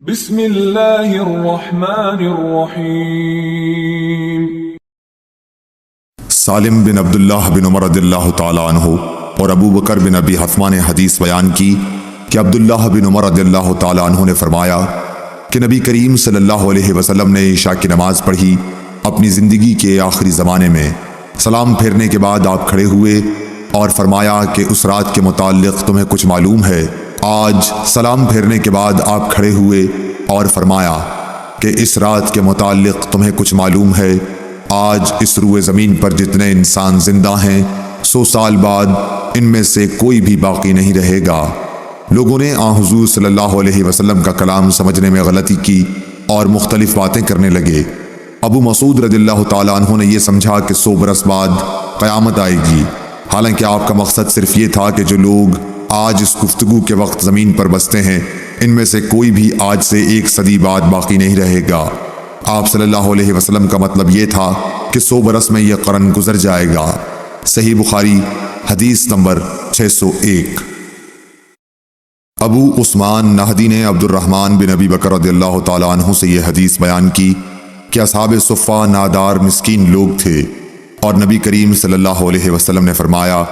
بسم اللہ الرحمن الرحیم۔ سالم بن عبداللہ بن عمر رضی اللہ تعالی عنہ اور ابو بکر بن ابی حتمہ نے حدیث بیان کی کہ عبداللہ بن عمر رضی اللہ تعالی عنہ نے فرمایا کہ نبی کریم صلی اللہ علیہ وسلم نے عشاء کی نماز پڑھی اپنی زندگی کے آخری زمانے میں۔ سلام پھیرنے کے بعد آپ کھڑے ہوئے اور فرمایا کہ اس رات کے متعلق تمہیں کچھ معلوم ہے؟ آج سلام پھیرنے کے بعد آپ کھڑے ہوئے اور فرمایا کہ اس رات کے متعلق تمہیں کچھ معلوم ہے؟ آج اس روئے زمین پر جتنے انسان زندہ ہیں 100 سال بعد ان میں سے کوئی بھی باقی نہیں رہے گا۔ لوگوں نے آن حضور صلی اللہ علیہ وسلم کا کلام سمجھنے میں غلطی کی اور مختلف باتیں کرنے لگے۔ ابو مسعود رضی اللہ تعالیٰ عنہ نے یہ سمجھا کہ 100 برس بعد قیامت آئے گی، حالانکہ آپ کا مقصد صرف یہ تھا کہ جو لوگ آج اس گفتگو کے وقت زمین پر بستے ہیں ان میں سے کوئی بھی آج سے 1 صدی بعد باقی نہیں رہے گا۔ آپ صلی اللہ علیہ وسلم کا مطلب یہ تھا کہ 100 برس میں یہ قرن گزر جائے گا۔ صحیح بخاری حدیث نمبر 601۔ ابو عثمان نہدی نے عبد الرحمن بن ابی بکر رضی اللہ تعالیٰ عنہ سے یہ حدیث بیان کی کہ اصحاب صفہ نادار مسکین لوگ تھے، اور نبی کریم صلی اللہ علیہ وسلم نے فرمایا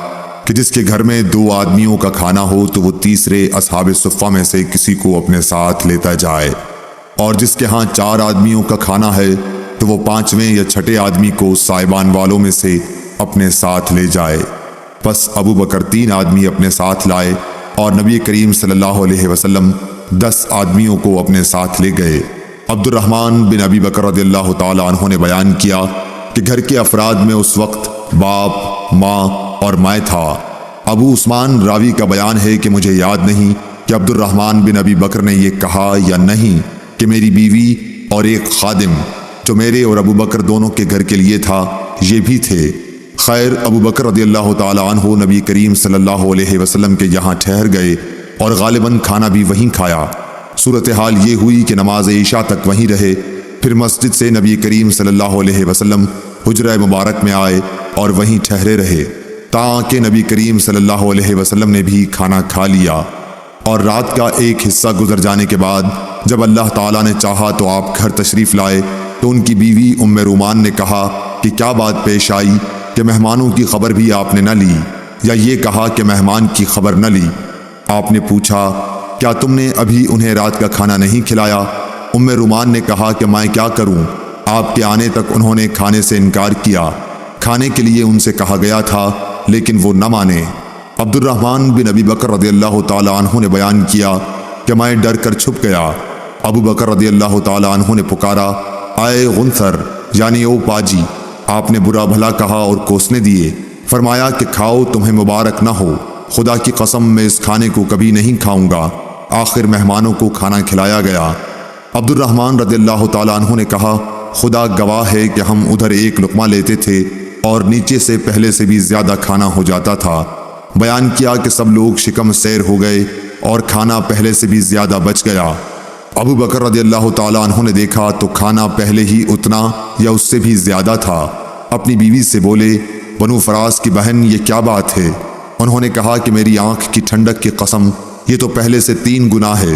کہ جس کے گھر میں 2 آدمیوں کا کھانا ہو تو وہ تیسرے اصحاب صفہ میں سے کسی کو اپنے ساتھ لیتا جائے، اور جس کے ہاں 4 آدمیوں کا کھانا ہے تو وہ 5ویں یا 6ٹھے آدمی کو سائبان والوں میں سے اپنے ساتھ لے جائے۔ پس ابو بکر 3 آدمی اپنے ساتھ لائے اور نبی کریم صلی اللہ علیہ وسلم 10 آدمیوں کو اپنے ساتھ لے گئے۔ عبد الرحمن بن ابی بکر رضی اللہ تعالیٰ عنہ نے بیان کیا کہ گھر کے افراد میں اس وقت باپ، ماں اور میں تھا۔ ابو عثمان راوی کا بیان ہے کہ مجھے یاد نہیں کہ عبد الرحمن بن ابی بکر نے یہ کہا یا نہیں کہ میری بیوی اور ایک خادم جو میرے اور ابو بکر دونوں کے گھر کے لیے تھا یہ بھی تھے۔ خیر، ابو بکر رضی اللہ تعالیٰ عنہ نبی کریم صلی اللہ علیہ وسلم کے یہاں ٹھہر گئے اور غالباً کھانا بھی وہیں کھایا۔ صورتحال یہ ہوئی کہ نماز عشاء تک وہیں رہے، پھر مسجد سے نبی کریم صلی اللہ علیہ وسلم حجرہ مبارک میں آئے اور وہیں ٹھہرے رہے تاکہ نبی کریم صلی اللہ علیہ وسلم نے بھی کھانا کھا لیا، اور رات کا ایک حصہ گزر جانے کے بعد جب اللہ تعالیٰ نے چاہا تو آپ گھر تشریف لائے تو ان کی بیوی ام رومان نے کہا کہ کیا بات پیش آئی کہ مہمانوں کی خبر بھی آپ نے نہ لی، یا یہ کہا کہ مہمان کی خبر نہ لی؟ آپ نے پوچھا کیا تم نے ابھی انہیں رات کا کھانا نہیں کھلایا؟ ام رومان نے کہا کہ میں کیا کروں، آپ کے آنے تک انہوں نے کھانے سے انکار کیا، کھانے کے لیے ان سے کہا گیا تھا لیکن وہ نہ مانے۔ عبد الرحمن بن ابی بکر رضی اللہ تعالیٰ عنہ نے بیان کیا کہ میں ڈر کر چھپ گیا۔ ابو بکر رضی اللہ تعالیٰ عنہ نے پکارا، اے غنثر یعنی او پاجی۔ آپ نے برا بھلا کہا اور کوسنے دیے، فرمایا کہ کھاؤ، تمہیں مبارک نہ ہو، خدا کی قسم میں اس کھانے کو کبھی نہیں کھاؤں گا۔ آخر مہمانوں کو کھانا کھلایا گیا۔ عبد الرحمن رضی اللہ تعالیٰ عنہ نے کہا، خدا گواہ ہے کہ ہم ادھر 1 لقمہ لیتے تھے اور نیچے سے پہلے سے بھی زیادہ کھانا ہو جاتا تھا۔ بیان کیا کہ سب لوگ شکم سیر ہو گئے اور کھانا پہلے سے بھی زیادہ بچ گیا۔ ابو بکر رضی اللہ تعالیٰ عنہ نے دیکھا تو کھانا پہلے ہی اتنا یا اس سے بھی زیادہ تھا۔ اپنی بیوی سے بولے، بنو فراس کی بہن یہ کیا بات ہے؟ انہوں نے کہا کہ میری آنکھ کی ٹھنڈک کی قسم یہ تو پہلے سے 3 گنا ہے۔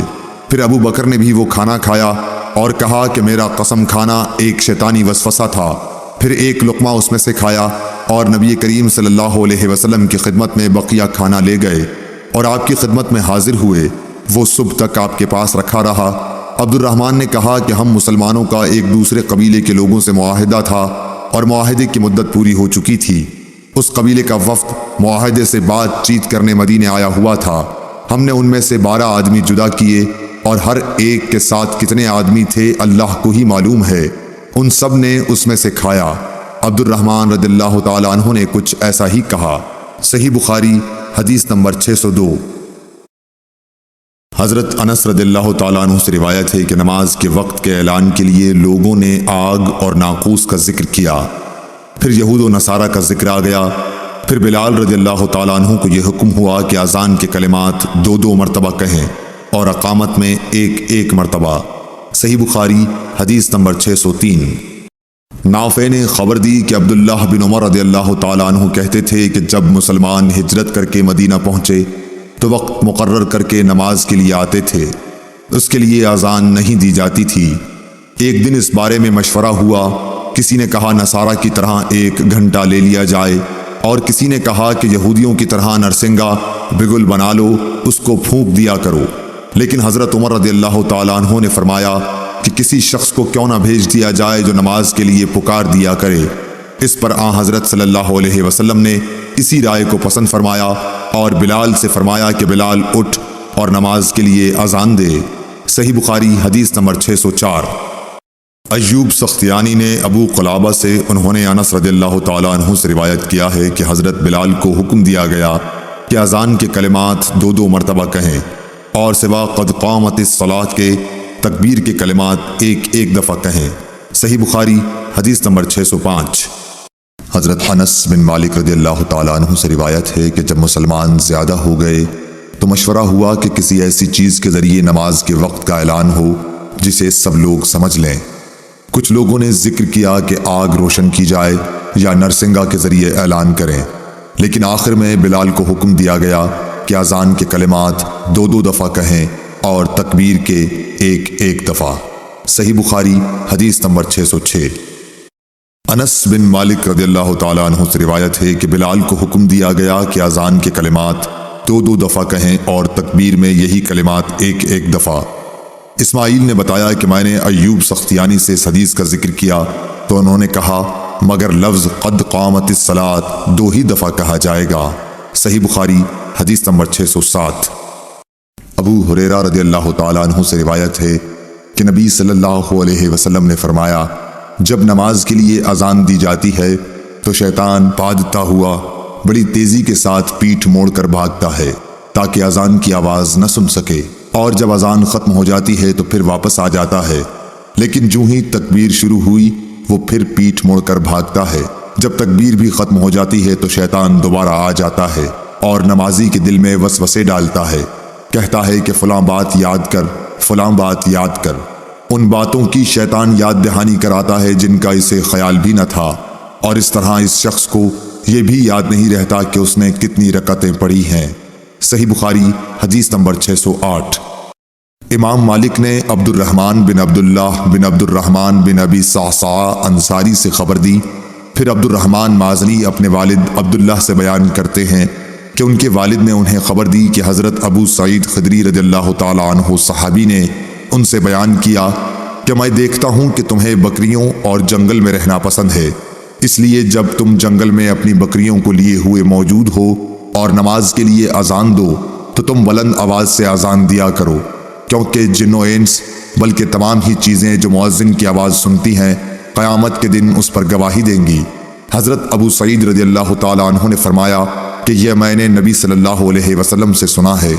پھر ابو بکر نے بھی وہ کھانا کھایا اور کہا کہ میرا قسم کھانا ایک شیطانی وسوسہ تھا۔ پھر 1 لقمہ اس میں سے کھایا اور نبی کریم صلی اللہ علیہ وسلم کی خدمت میں بقیہ کھانا لے گئے اور آپ کی خدمت میں حاضر ہوئے۔ وہ صبح تک آپ کے پاس رکھا رہا۔ عبد الرحمن نے کہا کہ ہم مسلمانوں کا ایک دوسرے قبیلے کے لوگوں سے معاہدہ تھا اور معاہدے کی مدت پوری ہو چکی تھی۔ اس قبیلے کا وفد معاہدے سے بات چیت کرنے مدینے آیا ہوا تھا۔ ہم نے ان میں سے 12 آدمی جدا کیے اور ہر ایک کے ساتھ کتنے آدمی تھے اللہ کو ہی معلوم ہے، ان سب نے اس میں سے کھایا۔ عبد الرحمن رضی اللہ تعالیٰ عنہ نے کچھ ایسا ہی کہا۔ صحیح بخاری حدیث نمبر 602۔ حضرت انس رضی اللہ تعالیٰ عنہ سے روایت ہے کہ نماز کے وقت کے اعلان کے لیے لوگوں نے آگ اور ناقوس کا ذکر کیا، پھر یہود و نصارہ کا ذکر آ گیا، پھر بلال رضی اللہ تعالیٰ عنہ کو یہ حکم ہوا کہ اذان کے کلمات 2 مرتبہ کہیں اور اقامت میں 1 مرتبہ۔ صحیح بخاری حدیث نمبر 603۔ نافع نے خبر دی کہ عبداللہ بن عمر رضی اللہ تعالیٰ عنہ کہتے تھے کہ جب مسلمان ہجرت کر کے مدینہ پہنچے تو وقت مقرر کر کے نماز کے لیے آتے تھے، اس کے لیے اذان نہیں دی جاتی تھی۔ ایک دن اس بارے میں مشورہ ہوا، کسی نے کہا نصارہ کی طرح 1 گھنٹہ لے لیا جائے، اور کسی نے کہا کہ یہودیوں کی طرح نرسنگا بگل بنا لو، اس کو پھونک دیا کرو۔ لیکن حضرت عمر رضی اللہ تعالیٰ عنہ نے فرمایا کہ کسی شخص کو کیوں نہ بھیج دیا جائے جو نماز کے لیے پکار دیا کرے۔ اس پر آن حضرت صلی اللہ علیہ وسلم نے اسی رائے کو پسند فرمایا اور بلال سے فرمایا کہ بلال اٹھ اور نماز کے لیے اذان دے۔ صحیح بخاری حدیث نمبر 604۔ ایوب سختیانی نے ابو قلابہ سے انہوں نے انس رضی اللہ تعالیٰ عنہ سے روایت کیا ہے کہ حضرت بلال کو حکم دیا گیا کہ اذان کے کلمات 2 مرتبہ کہیں، اور سوا قد قامت الصلاۃ کے تکبیر کے کلمات 1 دفعہ کہیں۔ صحیح بخاری حدیث نمبر 605۔ حضرت انس بن مالک رضی اللہ تعالیٰ عنہ سے روایت ہے کہ جب مسلمان زیادہ ہو گئے تو مشورہ ہوا کہ کسی ایسی چیز کے ذریعے نماز کے وقت کا اعلان ہو جسے سب لوگ سمجھ لیں۔ کچھ لوگوں نے ذکر کیا کہ آگ روشن کی جائے یا نرسنگا کے ذریعے اعلان کریں، لیکن آخر میں بلال کو حکم دیا گیا کہ اذان کے کلمات 2 دفعہ کہیں اور تکبیر کے 1 دفعہ۔ صحیح بخاری حدیث نمبر 606۔ انس بن مالک رضی اللہ تعالیٰ عنہ سے روایت ہے کہ بلال کو حکم دیا گیا کہ اذان کے کلمات 2 دفعہ کہیں اور تکبیر میں یہی کلمات 1 دفعہ۔ اسماعیل نے بتایا کہ میں نے ایوب سختیانی سے اس حدیث کا ذکر کیا تو انہوں نے کہا مگر لفظ قد قامت الصلاۃ 2 ہی دفعہ کہا جائے گا۔ صحیح بخاری حدیث نمبر 607۔ ابو ہریرہ رضی اللہ تعالیٰ عنہ سے روایت ہے کہ نبی صلی اللہ علیہ وسلم نے فرمایا جب نماز کے لیے اذان دی جاتی ہے تو شیطان پادتا ہوا بڑی تیزی کے ساتھ پیٹھ موڑ کر بھاگتا ہے تاکہ اذان کی آواز نہ سن سکے، اور جب اذان ختم ہو جاتی ہے تو پھر واپس آ جاتا ہے، لیکن جو ہی تکبیر شروع ہوئی وہ پھر پیٹھ موڑ کر بھاگتا ہے۔ جب تکبیر بھی ختم ہو جاتی ہے تو شیطان دوبارہ آ جاتا ہے اور نمازی کے دل میں وسوسے ڈالتا ہے، کہتا ہے کہ فلاں بات یاد کر، فلاں بات یاد کر۔ ان باتوں کی شیطان یاد دہانی کراتا ہے جن کا اسے خیال بھی نہ تھا، اور اس طرح اس شخص کو یہ بھی یاد نہیں رہتا کہ اس نے کتنی رکعتیں پڑھی ہیں۔ صحیح بخاری حدیث نمبر 608۔ امام مالک نے عبد الرحمن بن عبداللہ بن عبد الرحمن بن ابی صعصعہ انصاری سے خبر دی، پھر عبد الرحمن مازنی اپنے والد عبداللہ سے بیان کرتے ہیں کہ ان کے والد نے انہیں خبر دی کہ حضرت ابو سعید خدری رضی اللہ تعالیٰ عنہ صحابی نے ان سے بیان کیا کہ میں دیکھتا ہوں کہ تمہیں بکریوں اور جنگل میں رہنا پسند ہے، اس لیے جب تم جنگل میں اپنی بکریوں کو لیے ہوئے موجود ہو اور نماز کے لیے اذان دو تو تم بلند آواز سے اذان دیا کرو، کیونکہ جن و انس بلکہ تمام ہی چیزیں جو مؤذن کی آواز سنتی ہیں قیامت کے دن اس پر گواہی دیں گی۔ حضرت ابو سعید رضی اللہ تعالیٰ عنہ نے فرمایا کہ یہ میں نے نبی صلی اللہ علیہ وسلم سے سنا ہے۔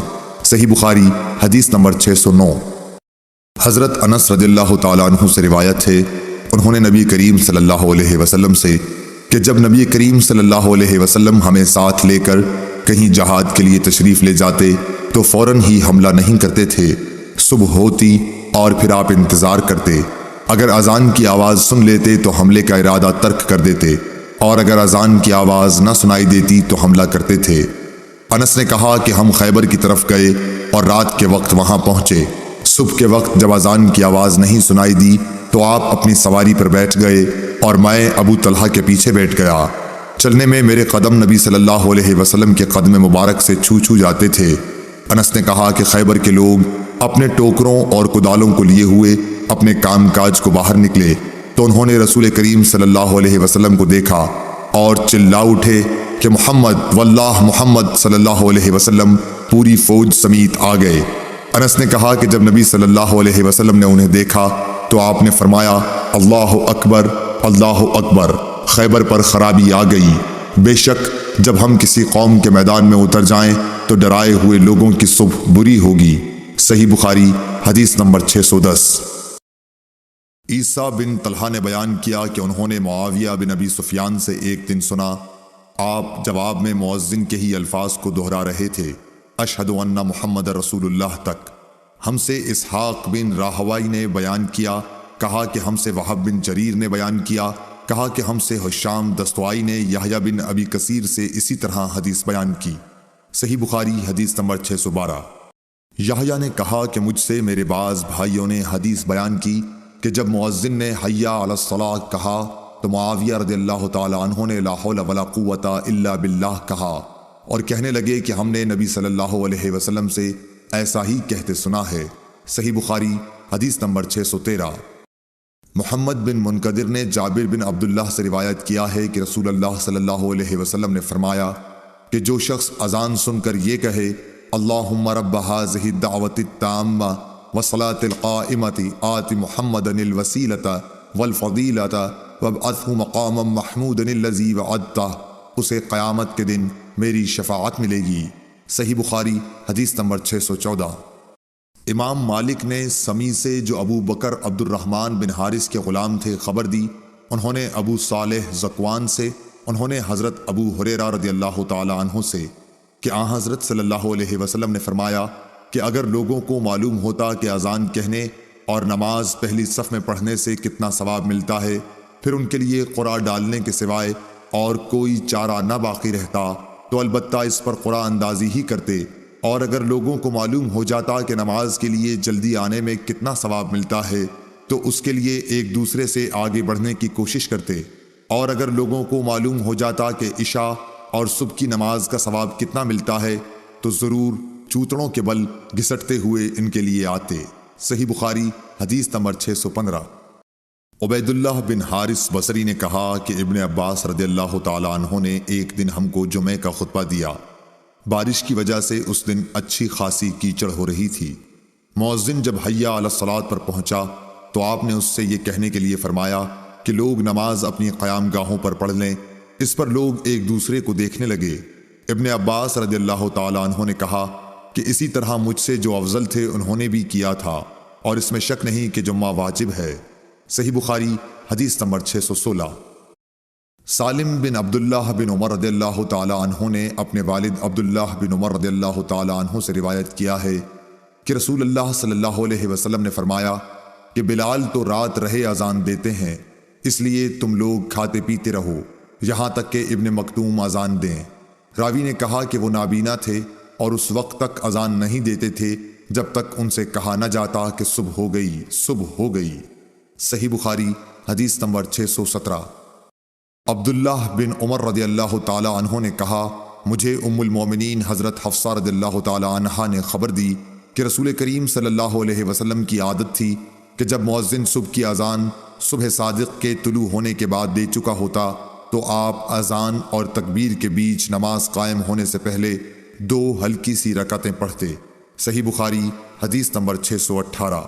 صحیح بخاری حدیث نمبر 609۔ حضرت انس رضی اللہ تعالیٰ عنہ سے روایت ہے انہوں نے نبی کریم صلی اللہ علیہ وسلم سے کہ جب نبی کریم صلی اللہ علیہ وسلم ہمیں ساتھ لے کر کہیں جہاد کے لیے تشریف لے جاتے تو فوراً ہی حملہ نہیں کرتے تھے، صبح ہوتی اور پھر آپ انتظار کرتے، اگر اذان کی آواز سن لیتے تو حملے کا ارادہ ترک کر دیتے، اور اگر اذان کی آواز نہ سنائی دیتی تو حملہ کرتے تھے۔ انس نے کہا کہ ہم خیبر کی طرف گئے اور رات کے وقت وہاں پہنچے، صبح کے وقت جب اذان کی آواز نہیں سنائی دی تو آپ اپنی سواری پر بیٹھ گئے اور میں ابو طلحہ کے پیچھے بیٹھ گیا۔ چلنے میں میرے قدم نبی صلی اللہ علیہ وسلم کے قدم مبارک سے چھو جاتے تھے۔ انس نے کہا کہ خیبر کے لوگ اپنے ٹوکروں اور کدالوں کو لیے ہوئے اپنے کام کاج کو باہر نکلے تو انہوں نے رسول کریم صلی اللہ علیہ وسلم کو دیکھا اور چلا اٹھے کہ محمد واللہ محمد صلی اللہ علیہ وسلم پوری فوج سمیت آ گئے۔ انس نے کہا کہ جب نبی صلی اللہ علیہ وسلم نے انہیں دیکھا تو آپ نے فرمایا اللہ اکبر اللہ اکبر، خیبر پر خرابی آ گئی، بے شک جب ہم کسی قوم کے میدان میں اتر جائیں تو ڈرائے ہوئے لوگوں کی صبح بری ہوگی۔ صحیح بخاری حدیث نمبر 610۔ عیسیٰ بن طلحہ نے بیان کیا کہ انہوں نے معاویہ بن ابی سفیان سے ایک دن سنا آپ جواب میں مؤذن کے ہی الفاظ کو دہرا رہے تھے، اشہد ان محمد رسول اللہ تک۔ ہم سے اسحاق بن راہوائی نے بیان کیا، کہا کہ ہم سے وہب بن جریر نے بیان کیا، کہا کہ ہم سے حشام دستوائی نے یحییٰ بن ابی کثیر سے اسی طرح حدیث بیان کی۔ صحیح بخاری حدیث نمبر 612۔ یحییٰ نے کہا کہ مجھ سے میرے بعض بھائیوں نے حدیث بیان کی کہ جب مؤذن نے حی علی الصلاۃ کہا تو معاویہ رضی اللہ تعالی عنہ نے لا حول ولا قوت الا باللہ کہا اور کہنے لگے کہ ہم نے نبی صلی اللہ علیہ وسلم سے ایسا ہی کہتے سنا ہے۔ صحیح بخاری حدیث نمبر 613۔ محمد بن منقدر نے جابر بن عبداللہ سے روایت کیا ہے کہ رسول اللہ صلی اللہ علیہ وسلم نے فرمایا کہ جو شخص اذان سن کر یہ کہے اللہم رب ھذہ الدعوۃ التامہ والصلاۃ القائمۃ آت محمدا الوسیلۃ والفضیلۃ وابعثہ مقاما محمودا الذی وعدتہ، اسے قیامت کے دن میری شفاعت ملے گی۔ صحیح بخاری حدیث نمبر 614۔ امام مالک نے سمی سے جو ابو بکر عبد الرحمن بن حارث کے غلام تھے خبر دی، انہوں نے ابو صالح ذکوان سے، انہوں نے حضرت ابو ہریرہ رضی اللہ تعالی عنہ سے کہ آن حضرت صلی اللہ علیہ وسلم نے فرمایا کہ اگر لوگوں کو معلوم ہوتا کہ اذان کہنے اور نماز پہلی صف میں پڑھنے سے کتنا ثواب ملتا ہے، پھر ان کے لیے قرعہ ڈالنے کے سوائے اور کوئی چارہ نہ باقی رہتا تو البتہ اس پر قرعہ اندازی ہی کرتے، اور اگر لوگوں کو معلوم ہو جاتا کہ نماز کے لیے جلدی آنے میں کتنا ثواب ملتا ہے تو اس کے لیے ایک دوسرے سے آگے بڑھنے کی کوشش کرتے، اور اگر لوگوں کو معلوم ہو جاتا کہ عشاء اور صبح کی نماز کا ثواب کتنا ملتا ہے تو ضرور چوتڑوں کے بل گھسٹتے ہوئے ان کے لیے آتے۔ صحیح بخاری حدیث نمبر 615۔ عبید اللہ بن حارث بصری نے کہا کہ ابن عباس رضی اللہ تعالی عنہ نے ایک دن ہم کو جمعے کا خطبہ دیا۔ بارش کی وجہ سے اس دن اچھی خاصی کیچڑ ہو رہی تھی۔ مؤذن جب حی علی الصلاۃ پر پہنچا تو آپ نے اس سے یہ کہنے کے لیے فرمایا کہ لوگ نماز اپنی قیام گاہوں پر پڑھ لیں۔ اس پر لوگ ایک دوسرے کو دیکھنے لگے۔ ابن عباس رضی اللہ تعالی عنہ نے کہا کہ اسی طرح مجھ سے جو افضل تھے انہوں نے بھی کیا تھا، اور اس میں شک نہیں کہ جمعہ واجب ہے۔ صحیح بخاری حدیث نمبر 616۔ سالم بن عبداللہ بن عمر رضی اللہ تعالی عنہ نے اپنے والد عبداللہ بن عمر رضی اللہ تعالی عنہ سے روایت کیا ہے کہ رسول اللہ صلی اللہ علیہ وسلم نے فرمایا کہ بلال تو رات رہے اذان دیتے ہیں، اس لیے تم لوگ کھاتے پیتے رہو یہاں تک کہ ابن مکتوم اذان دیں۔ راوی نے کہا کہ وہ نابینا تھے اور اس وقت تک اذان نہیں دیتے تھے جب تک ان سے کہا نہ جاتا کہ صبح ہو گئی، صبح ہو گئی۔ صحیح بخاری حدیث نمبر 617۔ عبداللہ بن عمر رضی اللہ تعالی عنہ نے کہا مجھے ام المومنین حضرت حفصہ رضی اللہ تعالی عنہا نے خبر دی کہ رسول کریم صلی اللہ علیہ وسلم کی عادت تھی کہ جب مؤذن صبح کی اذان صبح صادق کے طلوع ہونے کے بعد دے چکا ہوتا تو آپ اذان اور تکبیر کے بیچ نماز قائم ہونے سے پہلے 2 ہلکی سی رکعتیں پڑھتے۔ صحیح بخاری حدیث نمبر 618۔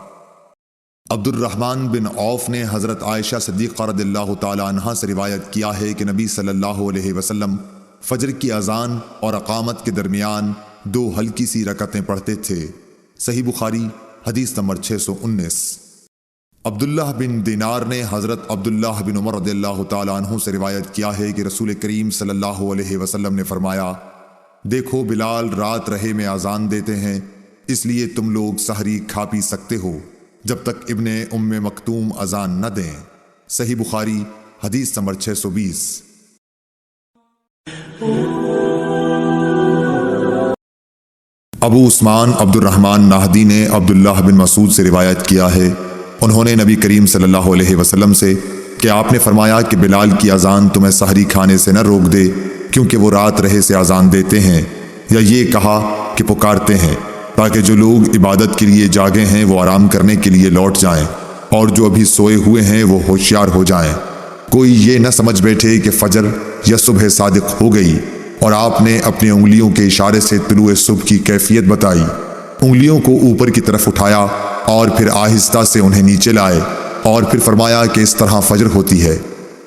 عبد الرحمن بن عوف نے حضرت عائشہ صدیقہ رضی اللہ تعالی عنہا سے روایت کیا ہے کہ نبی صلی اللہ علیہ وسلم فجر کی اذان اور اقامت کے درمیان 2 ہلکی سی رکعتیں پڑھتے تھے۔ صحیح بخاری حدیث نمبر 619۔ عبداللہ بن دینار نے حضرت عبداللہ بن عمر رضی اللہ تعالی عنہ سے روایت کیا ہے کہ رسول کریم صلی اللہ علیہ وسلم نے فرمایا دیکھو بلال رات رہے میں اذان دیتے ہیں، اس لیے تم لوگ سحری کھا پی سکتے ہو جب تک ابن ام مکتوم اذان نہ دیں۔ صحیح بخاری حدیث نمبر 620۔ ابو عثمان عبد الرحمن نہدی نے عبداللہ بن مسعود سے روایت کیا ہے، انہوں نے نبی کریم صلی اللہ علیہ وسلم سے کہ آپ نے فرمایا کہ بلال کی اذان تمہیں سحری کھانے سے نہ روک دے کیونکہ وہ رات رہے سے اذان دیتے ہیں، یا یہ کہا کہ پکارتے ہیں تاکہ جو لوگ عبادت کے لیے جاگے ہیں وہ آرام کرنے کے لیے لوٹ جائیں اور جو ابھی سوئے ہوئے ہیں وہ ہوشیار ہو جائیں۔ کوئی یہ نہ سمجھ بیٹھے کہ فجر یا صبح صادق ہو گئی، اور آپ نے اپنی انگلیوں کے اشارے سے طلوع صبح کی کیفیت بتائی۔ انگلیوں کو اوپر کی طرف اٹھایا اور پھر آہستہ سے انہیں نیچے لائے اور پھر فرمایا کہ اس طرح فجر ہوتی ہے۔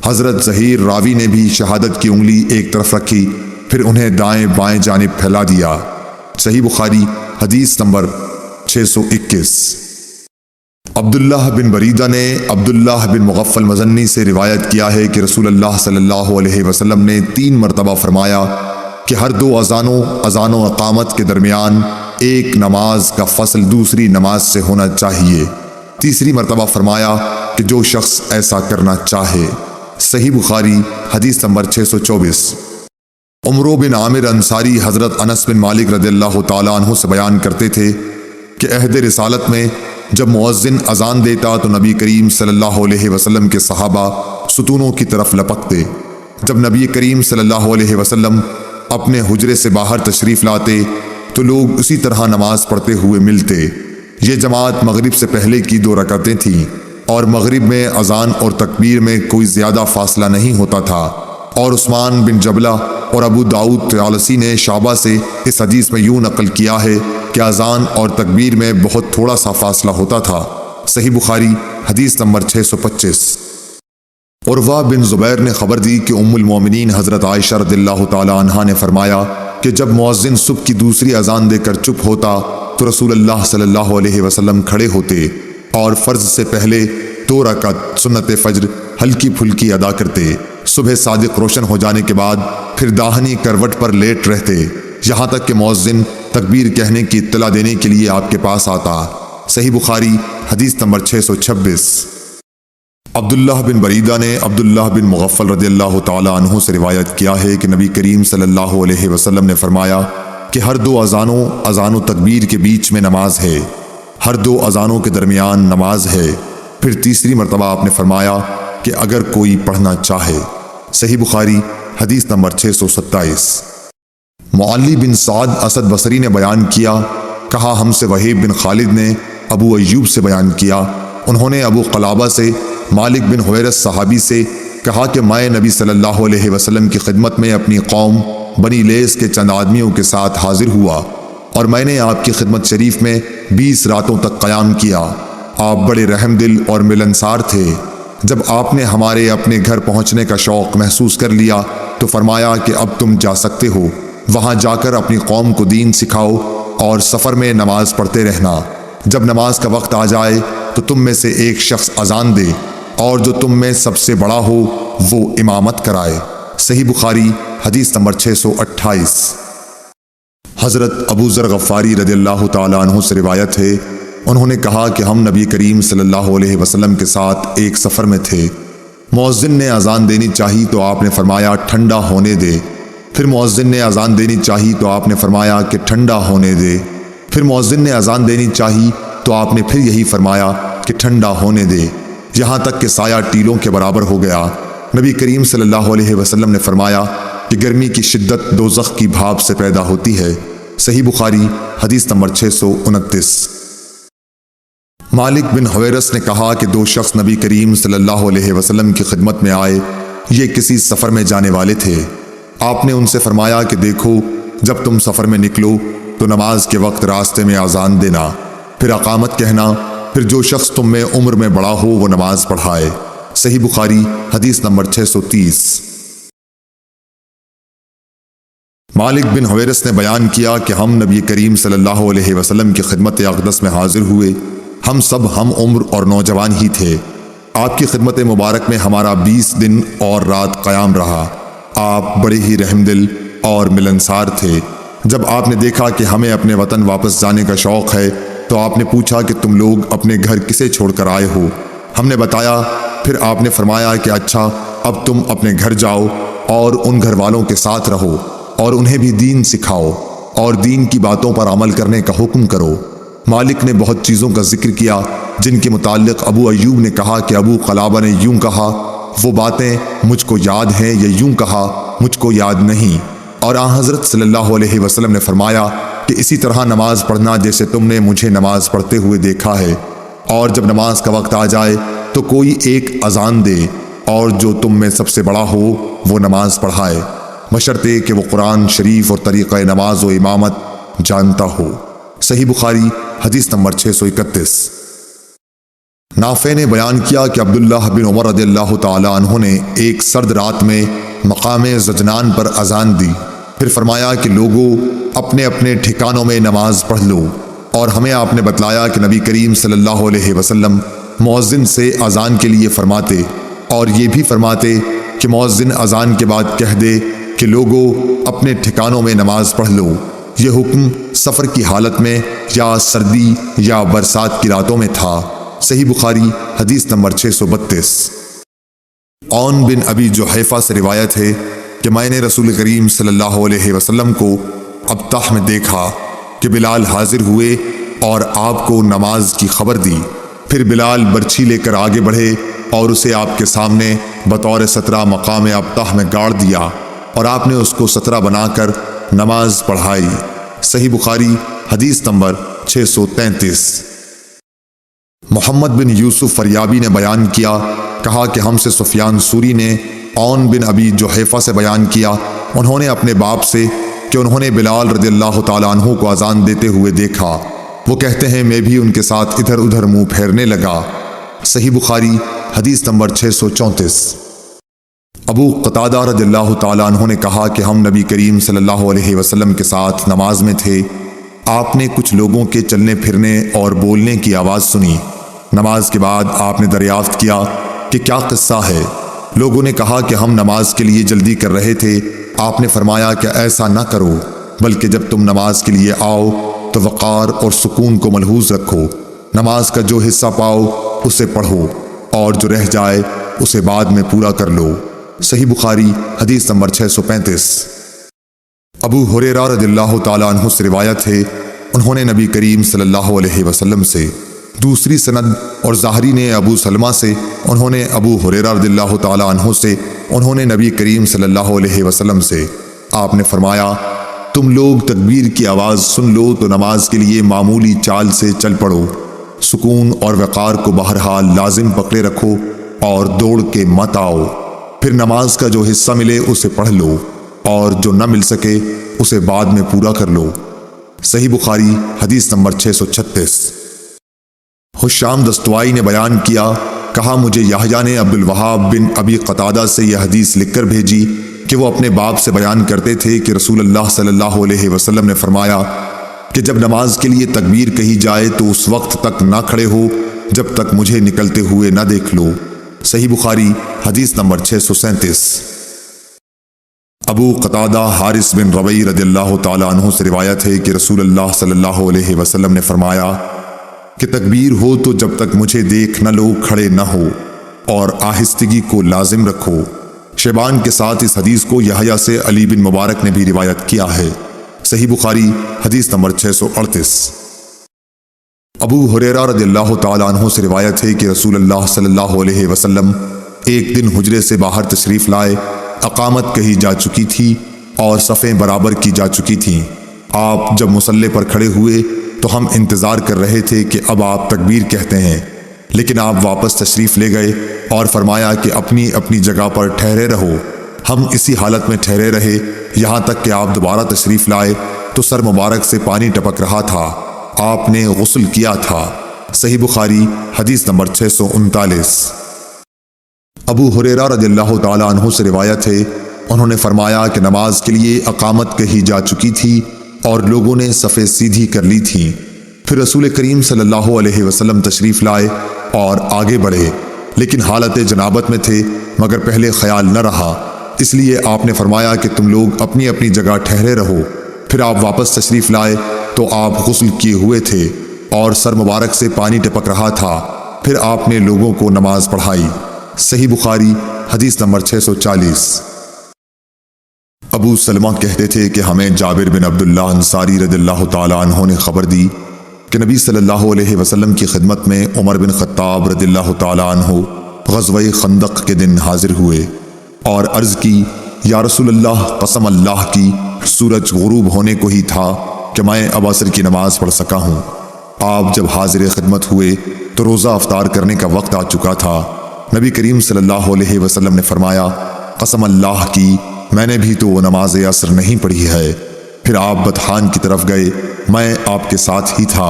حضرت ظہیر راوی نے بھی شہادت کی انگلی ایک طرف رکھی پھر انہیں دائیں بائیں جانب پھیلا دیا۔ صحیح بخاری حدیث نمبر 621۔ عبداللہ بن بریدہ نے عبداللہ بن مغفل مزنی سے روایت کیا ہے کہ رسول اللہ صلی اللہ علیہ وسلم نے 3 مرتبہ فرمایا کہ ہر 2 اذان و اقامت کے درمیان ایک نماز کا فصل دوسری نماز سے ہونا چاہیے۔ تیسری مرتبہ فرمایا کہ جو شخص ایسا کرنا چاہے۔ صحیح بخاری حدیث نمبر 624۔ عمرو بن عامر انصاری حضرت انس بن مالک رضی اللہ تعالی عنہ سے بیان کرتے تھے کہ عہد رسالت میں جب مؤذن اذان دیتا تو نبی کریم صلی اللہ علیہ وسلم کے صحابہ ستونوں کی طرف لپکتے۔ جب نبی کریم صلی اللہ علیہ وسلم اپنے حجرے سے باہر تشریف لاتے تو لوگ اسی طرح نماز پڑھتے ہوئے ملتے۔ یہ جماعت مغرب سے پہلے کی 2 رکعتیں تھیں، اور مغرب میں اذان اور تکبیر میں کوئی زیادہ فاصلہ نہیں ہوتا تھا۔ اور عثمان بن جبلہ اور ابو داؤد طیالسی نے شعبہ سے اس حدیث میں یوں نقل کیا ہے کہ اذان اور تکبیر میں بہت تھوڑا سا فاصلہ ہوتا تھا۔ صحیح بخاری حدیث نمبر 625۔ عروہ بن زبیر نے خبر دی کہ ام المومنین حضرت عائشہ رضی اللہ تعالی عنہا نے فرمایا کہ جب مؤذن صبح کی دوسری اذان دے کر چپ ہوتا تو رسول اللہ صلی اللہ علیہ وسلم کھڑے ہوتے اور فرض سے پہلے 2 رکعت سنت فجر ہلکی پھلکی ادا کرتے۔ صبح صادق روشن ہو جانے کے بعد پھر داہنی کروٹ پر لیٹ رہتے یہاں تک کہ مؤذن تکبیر کہنے کی اطلاع دینے کے لیے آپ کے پاس آتا۔ صحیح بخاری حدیث نمبر 626۔ عبداللہ بن بریدہ نے عبداللہ بن مغفل رضی اللہ تعالی عنہ سے روایت کیا ہے کہ نبی کریم صلی اللہ علیہ وسلم نے فرمایا کہ ہر 2 اذان و تکبیر کے بیچ میں نماز ہے، ہر 2 اذانوں کے درمیان نماز ہے۔ پھر تیسری مرتبہ آپ نے فرمایا کہ اگر کوئی پڑھنا چاہے۔ صحیح بخاری حدیث نمبر 627۔ معلی بن سعد اسد بصری نے بیان کیا، کہا ہم سے وہیب بن خالد نے ابو ایوب سے بیان کیا، انہوں نے ابو قلابہ سے مالک بن حویرث صحابی سے کہا کہ میں نبی صلی اللہ علیہ وسلم کی خدمت میں اپنی قوم بنی لیس کے چند آدمیوں کے ساتھ حاضر ہوا، اور میں نے آپ کی خدمت شریف میں 20 راتوں تک قیام کیا۔ آپ بڑے رحم دل اور ملنسار تھے۔ جب آپ نے ہمارے اپنے گھر پہنچنے کا شوق محسوس کر لیا تو فرمایا کہ اب تم جا سکتے ہو، وہاں جا کر اپنی قوم کو دین سکھاؤ اور سفر میں نماز پڑھتے رہنا۔ جب نماز کا وقت آ جائے تو تم میں سے ایک شخص اذان دے، اور جو تم میں سب سے بڑا ہو وہ امامت کرائے۔ صحیح بخاری حدیث نمبر 628۔ حضرت ابو ذر غفاری رضی اللہ تعالی عنہ سے روایت ہے، انہوں نے کہا کہ ہم نبی کریم صلی اللہ علیہ وسلم کے ساتھ ایک سفر میں تھے۔ مؤذن نے اذان دینی چاہی تو آپ نے فرمایا ٹھنڈا ہونے دے۔ پھر مؤذن نے اذان دینی چاہی تو آپ نے فرمایا کہ ٹھنڈا ہونے دے۔ پھر مؤذن نے اذان دینی چاہی تو آپ نے پھر یہی فرمایا کہ ٹھنڈا ہونے دے، یہاں تک کہ سایہ ٹیلوں کے برابر ہو گیا۔ نبی کریم صلی اللہ علیہ وسلم نے فرمایا کہ گرمی کی شدت دوزخ کی بھاپ سے پیدا ہوتی ہے۔ صحیح بخاری حدیث نمبر 629۔ مالک بن حویرث نے کہا کہ 2 شخص نبی کریم صلی اللہ علیہ وسلم کی خدمت میں آئے، یہ کسی سفر میں جانے والے تھے۔ آپ نے ان سے فرمایا کہ دیکھو، جب تم سفر میں نکلو تو نماز کے وقت راستے میں اذان دینا، پھر اقامت کہنا، پھر جو شخص تم میں عمر میں بڑا ہو وہ نماز پڑھائے۔ صحیح بخاری حدیث نمبر 630۔ مالک بن حویرث نے بیان کیا کہ ہم نبی کریم صلی اللہ علیہ وسلم کی خدمت اقدس میں حاضر ہوئے، ہم سب ہم عمر اور نوجوان ہی تھے۔ آپ کی خدمت مبارک میں ہمارا 20 دن اور رات قیام رہا۔ آپ بڑے ہی رحم دل اور ملنسار تھے۔ جب آپ نے دیکھا کہ ہمیں اپنے وطن واپس جانے کا شوق ہے تو آپ نے پوچھا کہ تم لوگ اپنے گھر کسے چھوڑ کر آئے ہو؟ ہم نے بتایا۔ پھر آپ نے فرمایا کہ اچھا، اب تم اپنے گھر جاؤ اور ان گھر والوں کے ساتھ رہو اور انہیں بھی دین سکھاؤ اور دین کی باتوں پر عمل کرنے کا حکم کرو۔ مالک نے بہت چیزوں کا ذکر کیا جن کے متعلق ابو ایوب نے کہا کہ ابو قلابہ نے یوں کہا، وہ باتیں مجھ کو یاد ہیں، یا یوں کہا مجھ کو یاد نہیں۔ اور آن حضرت صلی اللہ علیہ وسلم نے فرمایا کہ اسی طرح نماز پڑھنا جیسے تم نے مجھے نماز پڑھتے ہوئے دیکھا ہے، اور جب نماز کا وقت آ جائے تو کوئی ایک اذان دے، اور جو تم میں سب سے بڑا ہو وہ نماز پڑھائے، بشرطے کہ وہ قرآن شریف اور طریقہ نماز و امامت جانتا ہو۔ صحیح بخاری حدیث نمبر 631۔ نافع نے بیان کیا کہ عبداللہ بن عمر رضی اللہ تعالی عنہ نے ایک سرد رات میں مقام زجنان پر اذان دی، پھر فرمایا کہ لوگوں اپنے اپنے ٹھکانوں میں نماز پڑھ لو، اور ہمیں آپ نے بتلایا کہ نبی کریم صلی اللہ علیہ وسلم مؤذن سے اذان کے لیے فرماتے، اور یہ بھی فرماتے کہ مؤذن اذان کے بعد کہہ دے کہ لوگوں اپنے ٹھکانوں میں نماز پڑھ لو۔ یہ حکم سفر کی حالت میں یا سردی یا برسات کی راتوں میں تھا۔ صحیح بخاری حدیث نمبر 632۔ عون بن ابی جحیفہ سے روایت ہے کہ میں نے رسول کریم صلی اللہ علیہ وسلم کو ابطح میں دیکھا کہ بلال حاضر ہوئے اور آپ کو نماز کی خبر دی۔ پھر بلال برچھی لے کر آگے بڑھے اور اسے آپ کے سامنے بطور سترہ مقام ابطح میں گاڑ دیا اور آپ نے اس کو سترہ بنا کر نماز پڑھائی۔ صحیح بخاری حدیث نمبر 633۔ محمد بن یوسف فریابی نے بیان کیا، کہا کہ ہم سے سفیان سوری نے عون بن ابی جحیفہ سے بیان کیا، انہوں نے اپنے باپ سے کہ انہوں نے بلال رضی اللہ تعالیٰ عنہ کو اذان دیتے ہوئے دیکھا، وہ کہتے ہیں میں بھی ان کے ساتھ ادھر ادھر منہ پھیرنے لگا۔ صحیح بخاری حدیث نمبر 634۔ ابو قتادہ رضی اللہ تعالیٰ عنہ نے کہا کہ ہم نبی کریم صلی اللہ علیہ وسلم کے ساتھ نماز میں تھے، آپ نے کچھ لوگوں کے چلنے پھرنے اور بولنے کی آواز سنی۔ نماز کے بعد آپ نے دریافت کیا کہ کیا قصہ ہے؟ لوگوں نے کہا کہ ہم نماز کے لیے جلدی کر رہے تھے۔ آپ نے فرمایا کہ ایسا نہ کرو، بلکہ جب تم نماز کے لیے آؤ تو وقار اور سکون کو ملحوظ رکھو، نماز کا جو حصہ پاؤ اسے پڑھو اور جو رہ جائے اسے بعد میں پورا کر لو۔ صحیح بخاری حدیث نمبر 635۔ ابو ہریرہ رضی اللہ تعالیٰ عنہ سے روایت ہے، انہوں نے نبی کریم صلی اللہ علیہ وسلم سے، دوسری سند اور ظاہری نے ابو سلمہ سے، انہوں نے ابو ہریرہ رضی اللہ تعالیٰ عنہ سے، انہوں نے نبی کریم صلی اللہ علیہ وسلم سے، آپ نے فرمایا تم لوگ تکبیر کی آواز سن لو تو نماز کے لیے معمولی چال سے چل پڑو، سکون اور وقار کو بہرحال لازم پکڑے رکھو اور دوڑ کے مت آؤ، پھر نماز کا جو حصہ ملے اسے پڑھ لو اور جو نہ مل سکے اسے بعد میں پورا کر لو۔ صحیح بخاری حدیث نمبر 636۔ حشام دستوائی نے بیان کیا، کہا مجھے یحییٰ نے عبد الوہاب بن ابی قتادہ سے یہ حدیث لکھ کر بھیجی کہ وہ اپنے باپ سے بیان کرتے تھے کہ رسول اللہ صلی اللہ علیہ وسلم نے فرمایا کہ جب نماز کے لیے تکبیر کہی جائے تو اس وقت تک نہ کھڑے ہو جب تک مجھے نکلتے ہوئے نہ دیکھ لو۔ صحیح بخاری حدیث نمبر 637۔ ابو قتادہ حارث بن ربیع رضی اللہ تعالیٰ عنہ سے روایت ہے کہ رسول اللہ صلی اللہ علیہ وسلم نے فرمایا کہ تکبیر ہو تو جب تک مجھے دیکھ نہ لو کھڑے نہ ہو اور آہستگی کو لازم رکھو۔ شیبان کے ساتھ اس حدیث کو یحییٰ سے علی بن مبارک نے بھی روایت کیا ہے۔ صحیح بخاری حدیث نمبر 638۔ ابو ہریرہ رضی اللہ تعالیٰ عنہ سے روایت ہے کہ رسول اللہ صلی اللہ علیہ وسلم ایک دن حجرے سے باہر تشریف لائے، اقامت کہی جا چکی تھی اور صفیں برابر کی جا چکی تھیں۔ آپ جب مصلی پر کھڑے ہوئے تو ہم انتظار کر رہے تھے کہ اب آپ تکبیر کہتے ہیں، لیکن آپ واپس تشریف لے گئے اور فرمایا کہ اپنی اپنی جگہ پر ٹھہرے رہو۔ ہم اسی حالت میں ٹھہرے رہے یہاں تک کہ آپ دوبارہ تشریف لائے تو سر مبارک سے پانی ٹپک رہا تھا، آپ نے غسل کیا تھا۔ صحیح بخاری حدیث نمبر 639۔ ابو ہریرہ رضی اللہ تعالیٰ عنہ سے روایت ہے، انہوں نے فرمایا کہ نماز کے لیے اقامت کہی جا چکی تھی اور لوگوں نے صفیں سیدھی کر لی تھیں۔ پھر رسول کریم صلی اللہ علیہ وسلم تشریف لائے اور آگے بڑھے، لیکن حالت جنابت میں تھے، مگر پہلے خیال نہ رہا، اس لیے آپ نے فرمایا کہ تم لوگ اپنی اپنی جگہ ٹھہرے رہو۔ پھر آپ واپس تشریف لائے تو آپ غسل کیے ہوئے تھے اور سر مبارک سے پانی ٹپک رہا تھا۔ پھر آپ نے لوگوں کو نماز پڑھائی۔ صحیح بخاری حدیث نمبر 640۔ ابو سلمہ کہتے تھے کہ ہمیں جابر بن عبداللہ انصاری رضی اللہ تعالیٰ عنہ نے خبر دی کہ نبی صلی اللہ علیہ وسلم کی خدمت میں عمر بن خطاب رضی اللہ تعالیٰ عنہ غزوہ خندق کے دن حاضر ہوئے اور عرض کی، یا رسول اللہ، قسم اللہ کی سورج غروب ہونے کو ہی تھا کہ میں اب عصر کی نماز پڑھ سکا ہوں۔ آپ جب حاضر خدمت ہوئے تو روزہ افطار کرنے کا وقت آ چکا تھا۔ نبی کریم صلی اللہ علیہ وسلم نے فرمایا، قسم اللہ کی میں نے بھی تو وہ نماز عصر نہیں پڑھی ہے۔ پھر آپ بطحان کی طرف گئے، میں آپ کے ساتھ ہی تھا۔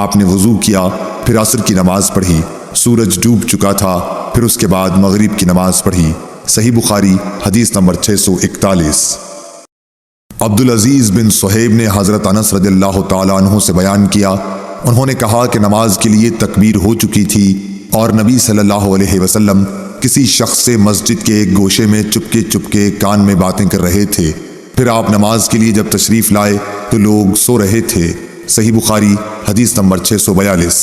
آپ نے وضو کیا، پھر عصر کی نماز پڑھی، سورج ڈوب چکا تھا، پھر اس کے بعد مغرب کی نماز پڑھی۔ صحیح بخاری حدیث نمبر 641۔ عبدالعزیز بن صہیب نے حضرت انس رضی اللہ تعالیٰ عنہ سے بیان کیا، انہوں نے کہا کہ نماز کے لیے تکبیر ہو چکی تھی اور نبی صلی اللہ علیہ وسلم کسی شخص سے مسجد کے ایک گوشے میں چپکے چپکے کان میں باتیں کر رہے تھے۔ پھر آپ نماز کے لیے جب تشریف لائے تو لوگ سو رہے تھے۔ صحیح بخاری حدیث نمبر 642۔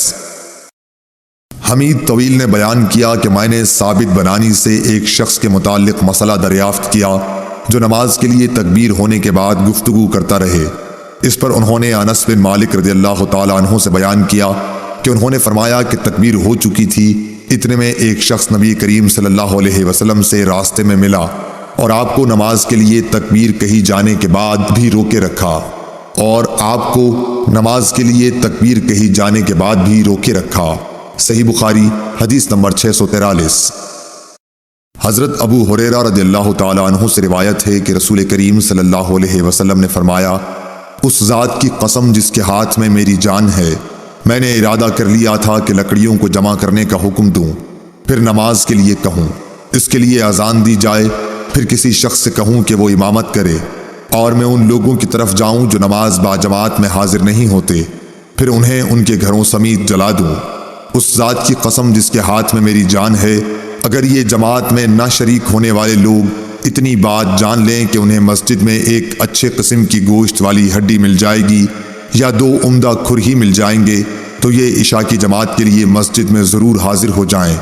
حمید طویل نے بیان کیا کہ میں نے ثابت بنانی سے ایک شخص کے متعلق مسئلہ دریافت کیا جو نماز کے لیے تکبیر ہونے کے بعد گفتگو کرتا رہے۔ اس پر انہوں نے انس بن مالک رضی اللہ تعالیٰ عنہ سے بیان کیا کہ انہوں نے فرمایا کہ تکبیر ہو چکی تھی، اتنے میں ایک شخص نبی کریم صلی اللہ علیہ وسلم سے راستے میں ملا اور آپ کو نماز کے لیے تکبیر کہی جانے کے بعد بھی روکے رکھا صحیح بخاری حدیث نمبر 643۔ حضرت ابو ہریرہ رضی اللہ تعالیٰ عنہ سے روایت ہے کہ رسول کریم صلی اللہ علیہ وسلم نے فرمایا، اس ذات کی قسم جس کے ہاتھ میں میری جان ہے، میں نے ارادہ کر لیا تھا کہ لکڑیوں کو جمع کرنے کا حکم دوں، پھر نماز کے لیے کہوں، اس کے لیے اذان دی جائے، پھر کسی شخص سے کہوں کہ وہ امامت کرے، اور میں ان لوگوں کی طرف جاؤں جو نماز باجماعت میں حاضر نہیں ہوتے، پھر انہیں ان کے گھروں سمیت جلا دوں۔ اس ذات کی قسم جس کے ہاتھ میں میری جان ہے، اگر یہ جماعت میں نہ شریک ہونے والے لوگ اتنی بات جان لیں کہ انہیں مسجد میں ایک اچھے قسم کی گوشت والی ہڈی مل جائے گی یا 2 عمدہ کھر ہی مل جائیں گے، تو یہ عشاء کی جماعت کے لیے مسجد میں ضرور حاضر ہو جائیں۔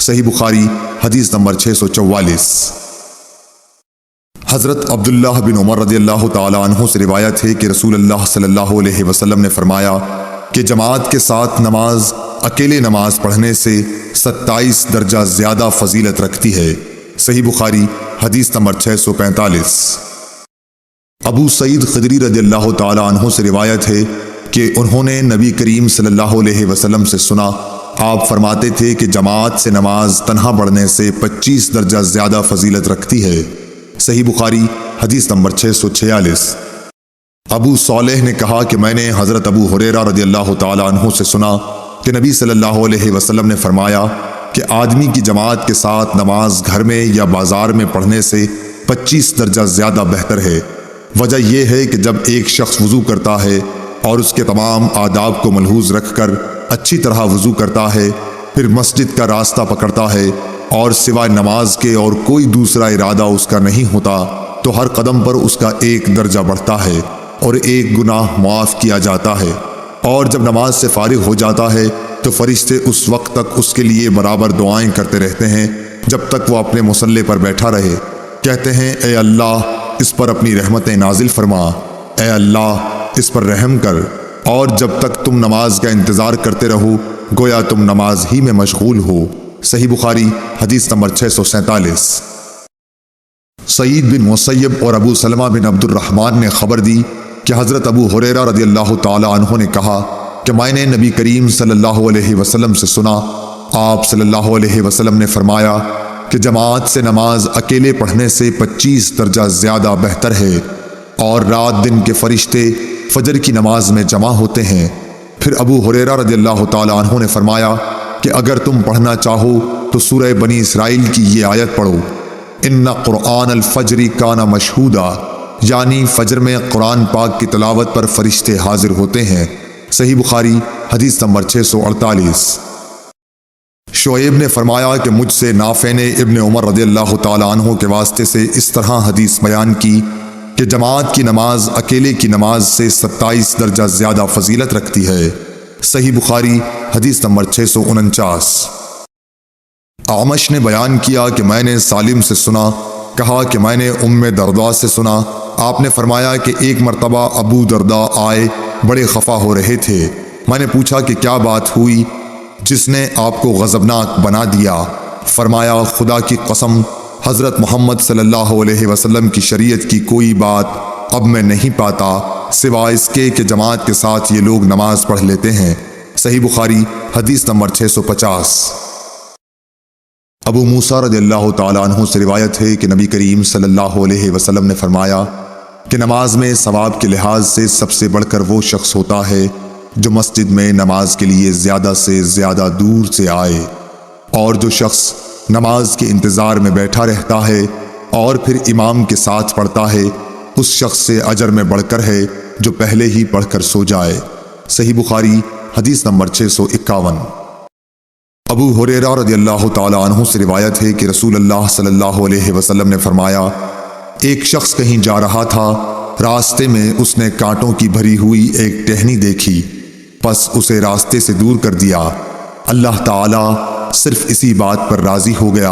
صحیح بخاری حدیث نمبر 644۔ حضرت عبداللہ بن عمر رضی اللہ تعالیٰ عنہ سے روایت ہے کہ رسول اللہ صلی اللہ علیہ وسلم نے فرمایا کہ جماعت کے ساتھ نماز اکیلے نماز پڑھنے سے 27 درجہ زیادہ فضیلت رکھتی ہے۔ صحیح بخاری حدیث نمبر 645۔ ابو سعید خدری رضی اللہ تعالیٰ عنہ سے روایت ہے کہ انہوں نے نبی کریم صلی اللہ علیہ وسلم سے سنا، آپ فرماتے تھے کہ جماعت سے نماز تنہا پڑھنے سے 25 درجہ زیادہ فضیلت رکھتی ہے۔ صحیح بخاری حدیث نمبر 646۔ ابو صالح نے کہا کہ میں نے حضرت ابو ہریرہ رضی اللہ تعالیٰ عنہ سے سنا کہ نبی صلی اللہ علیہ وسلم نے فرمایا کہ آدمی کی جماعت کے ساتھ نماز گھر میں یا بازار میں پڑھنے سے 25 درجہ زیادہ بہتر ہے۔ وجہ یہ ہے کہ جب ایک شخص وضو کرتا ہے اور اس کے تمام آداب کو ملحوظ رکھ کر اچھی طرح وضو کرتا ہے، پھر مسجد کا راستہ پکڑتا ہے اور سوائے نماز کے اور کوئی دوسرا ارادہ اس کا نہیں ہوتا، تو ہر قدم پر اس کا 1 درجہ بڑھتا ہے اور 1 گناہ معاف کیا جاتا ہے، اور جب نماز سے فارغ ہو جاتا ہے تو فرشتے اس وقت تک اس کے لیے برابر دعائیں کرتے رہتے ہیں جب تک وہ اپنے مصلے پر بیٹھا رہے، کہتے ہیں اے اللہ اس پر اپنی رحمتیں نازل فرما، اے اللہ اس پر رحم کر، اور جب تک تم نماز کا انتظار کرتے رہو گویا تم نماز ہی میں مشغول ہو۔ صحیح بخاری حدیث نمبر 647۔ سعید بن مسیب اور ابو سلمہ بن عبد الرحمن نے خبر دی کہ حضرت ابو ہریرہ رضی اللہ تعالیٰ عنہ نے کہا کہ میں نے نبی کریم صلی اللہ علیہ وسلم سے سنا، آپ صلی اللہ علیہ وسلم نے فرمایا کہ جماعت سے نماز اکیلے پڑھنے سے 25 درجہ زیادہ بہتر ہے، اور رات دن کے فرشتے فجر کی نماز میں جمع ہوتے ہیں۔ پھر ابو ہریرہ رضی اللہ تعالیٰ عنہ نے فرمایا کہ اگر تم پڑھنا چاہو تو سورہ بنی اسرائیل کی یہ آیت پڑھو، ان قرآن الفجر کان مشہودا، یعنی فجر میں قرآن پاک کی تلاوت پر فرشتے حاضر ہوتے ہیں۔ صحیح بخاری حدیث نمبر 648۔ شعیب نے فرمایا کہ مجھ سے نافع نے ابن عمر رضی اللہ تعالیٰ عنہ کے واسطے سے اس طرح حدیث بیان کی کہ جماعت کی نماز اکیلے کی نماز سے 27 درجہ زیادہ فضیلت رکھتی ہے۔ صحیح بخاری حدیث نمبر 649۔ اعمش نے بیان کیا کہ میں نے سالم سے سنا، کہا کہ میں نے ام درداء سے سنا، آپ نے فرمایا کہ ایک مرتبہ ابو درداء آئے، بڑے خفا ہو رہے تھے۔ میں نے پوچھا کہ کیا بات ہوئی جس نے آپ کو غضبناک بنا دیا؟ فرمایا خدا کی قسم حضرت محمد صلی اللہ علیہ وسلم کی شریعت کی کوئی بات اب میں نہیں پاتا سوائے اس کے کہ جماعت کے ساتھ یہ لوگ نماز پڑھ لیتے ہیں۔ صحیح بخاری حدیث نمبر 650۔ ابو موسیٰ رضی اللہ تعالیٰ عنہ سے روایت ہے کہ نبی کریم صلی اللہ علیہ وسلم نے فرمایا کہ نماز میں ثواب کے لحاظ سے سب سے بڑھ کر وہ شخص ہوتا ہے جو مسجد میں نماز کے لیے زیادہ سے زیادہ دور سے آئے، اور جو شخص نماز کے انتظار میں بیٹھا رہتا ہے اور پھر امام کے ساتھ پڑھتا ہے اس شخص سے اجر میں بڑھ کر ہے جو پہلے ہی پڑھ کر سو جائے۔ صحیح بخاری حدیث نمبر 651۔ ابو ہریرہ رضی اللہ تعالیٰ عنہ سے روایت ہے کہ رسول اللہ صلی اللہ علیہ وسلم نے فرمایا ایک شخص کہیں جا رہا تھا، راستے میں اس نے کانٹوں کی بھری ہوئی ایک ٹہنی دیکھی، پس اسے راستے سے دور کر دیا۔ اللہ تعالیٰ صرف اسی بات پر راضی ہو گیا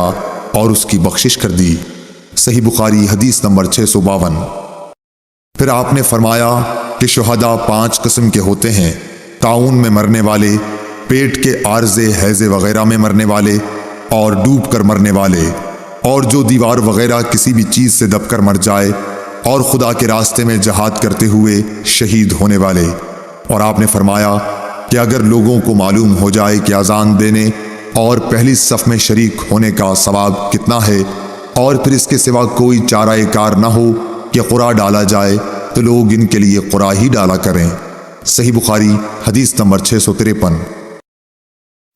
اور اس کی بخشش کر دی۔ صحیح بخاری حدیث نمبر 652۔ پھر آپ نے فرمایا کہ شہداء 5 قسم کے ہوتے ہیں: طاعون میں مرنے والے، پیٹ کے عارضے حیضے وغیرہ میں مرنے والے، اور ڈوب کر مرنے والے، اور جو دیوار وغیرہ کسی بھی چیز سے دب کر مر جائے، اور خدا کے راستے میں جہاد کرتے ہوئے شہید ہونے والے۔ اور آپ نے فرمایا کہ اگر لوگوں کو معلوم ہو جائے کہ اذان دینے اور پہلی صف میں شریک ہونے کا ثواب کتنا ہے، اور پھر اس کے سوا کوئی چارہ کار نہ ہو کہ قرعہ ڈالا جائے، تو لوگ ان کے لیے قرعہ ہی ڈالا کریں۔ صحیح بخاری حدیث نمبر 653۔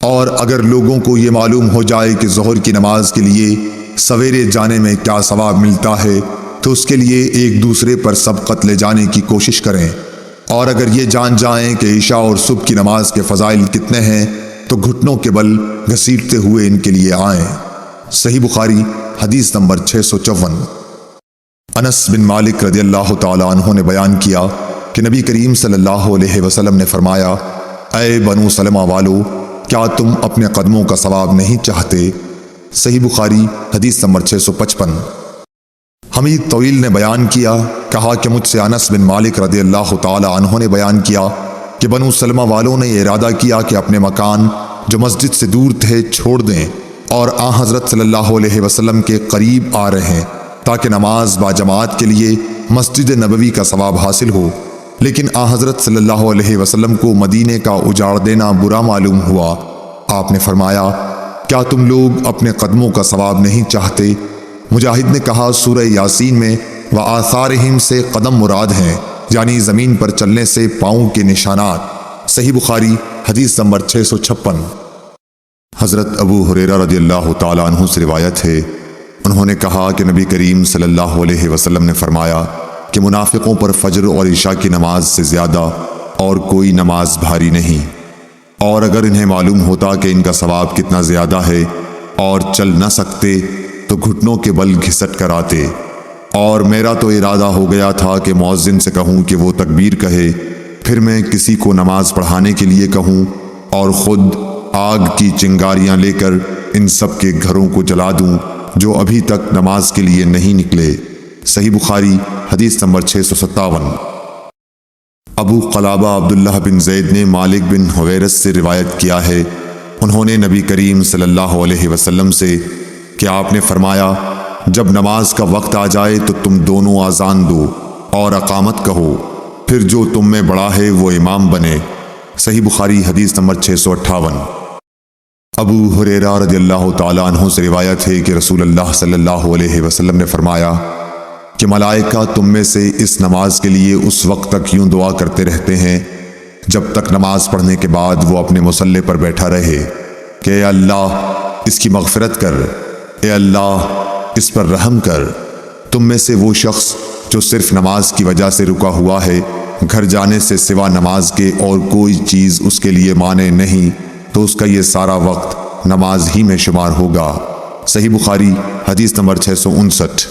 اور اگر لوگوں کو یہ معلوم ہو جائے کہ ظہر کی نماز کے لیے سویرے جانے میں کیا ثواب ملتا ہے، تو اس کے لیے ایک دوسرے پر سبقت لے جانے کی کوشش کریں، اور اگر یہ جان جائیں کہ عشاء اور صبح کی نماز کے فضائل کتنے ہیں، تو گھٹنوں کے بل گھسیٹتے ہوئے ان کے لیے آئیں۔ صحیح بخاری حدیث نمبر 654۔ انس بن مالک رضی اللہ تعالی عنہ نے بیان کیا کہ نبی کریم صلی اللہ علیہ وسلم نے فرمایا: اے بنو سلمہ والو، کیا تم اپنے قدموں کا ثواب نہیں چاہتے؟ صحیح بخاری حدیث نمبر 655۔ حمید طویل نے بیان کیا، کہا کہ مجھ سے انس بن مالک رضی اللہ تعالی عنہ نے بیان کیا کہ بنو سلمہ والوں نے ارادہ کیا کہ اپنے مکان جو مسجد سے دور تھے چھوڑ دیں اور آن حضرت صلی اللہ علیہ وسلم کے قریب آ رہے ہیں، تاکہ نماز با جماعت کے لیے مسجد نبوی کا ثواب حاصل ہو۔ لیکن آن حضرت صلی اللہ علیہ وسلم کو مدینے کا اجاڑ دینا برا معلوم ہوا۔ آپ نے فرمایا: کیا تم لوگ اپنے قدموں کا ثواب نہیں چاہتے؟ مجاہد نے کہا: سورہ یاسین میں وآثارہم سے قدم مراد ہیں، یعنی زمین پر چلنے سے پاؤں کے نشانات۔ صحیح بخاری حدیث نمبر 656۔ حضرت ابو ہریرہ رضی اللہ تعالی عنہ سے روایت ہے، انہوں نے کہا کہ نبی کریم صلی اللہ علیہ وسلم نے فرمایا کہ منافقوں پر فجر اور عشاء کی نماز سے زیادہ اور کوئی نماز بھاری نہیں، اور اگر انہیں معلوم ہوتا کہ ان کا ثواب کتنا زیادہ ہے اور چل نہ سکتے تو گھٹنوں کے بل گھسٹ کر آتے۔ اور میرا تو ارادہ ہو گیا تھا کہ مؤذن سے کہوں کہ وہ تکبیر کہے، پھر میں کسی کو نماز پڑھانے کے لیے کہوں اور خود آگ کی چنگاریاں لے کر ان سب کے گھروں کو جلا دوں جو ابھی تک نماز کے لیے نہیں نکلے۔ صحیح بخاری حدیث نمبر 657۔ ابو قلابہ عبداللہ بن زید نے مالک بن حویرث سے روایت کیا ہے، انہوں نے نبی کریم صلی اللہ علیہ وسلم سے کہ آپ نے فرمایا: جب نماز کا وقت آ جائے تو تم دونوں اذان دو اور اقامت کہو، پھر جو تم میں بڑا ہے وہ امام بنے۔ صحیح بخاری حدیث نمبر 658۔ ابو ہریرہ رضی اللہ تعالی عنہ سے روایت ہے کہ رسول اللہ صلی اللہ علیہ وسلم نے فرمایا کہ ملائکہ تم میں سے اس نماز کے لیے اس وقت تک یوں دعا کرتے رہتے ہیں جب تک نماز پڑھنے کے بعد وہ اپنے مصلی پر بیٹھا رہے کہ اے اللہ اس کی مغفرت کر، اے اللہ اس پر رحم کر۔ تم میں سے وہ شخص جو صرف نماز کی وجہ سے رکا ہوا ہے، گھر جانے سے سوا نماز کے اور کوئی چیز اس کے لیے مانع نہیں، تو اس کا یہ سارا وقت نماز ہی میں شمار ہوگا۔ صحیح بخاری حدیث نمبر 659۔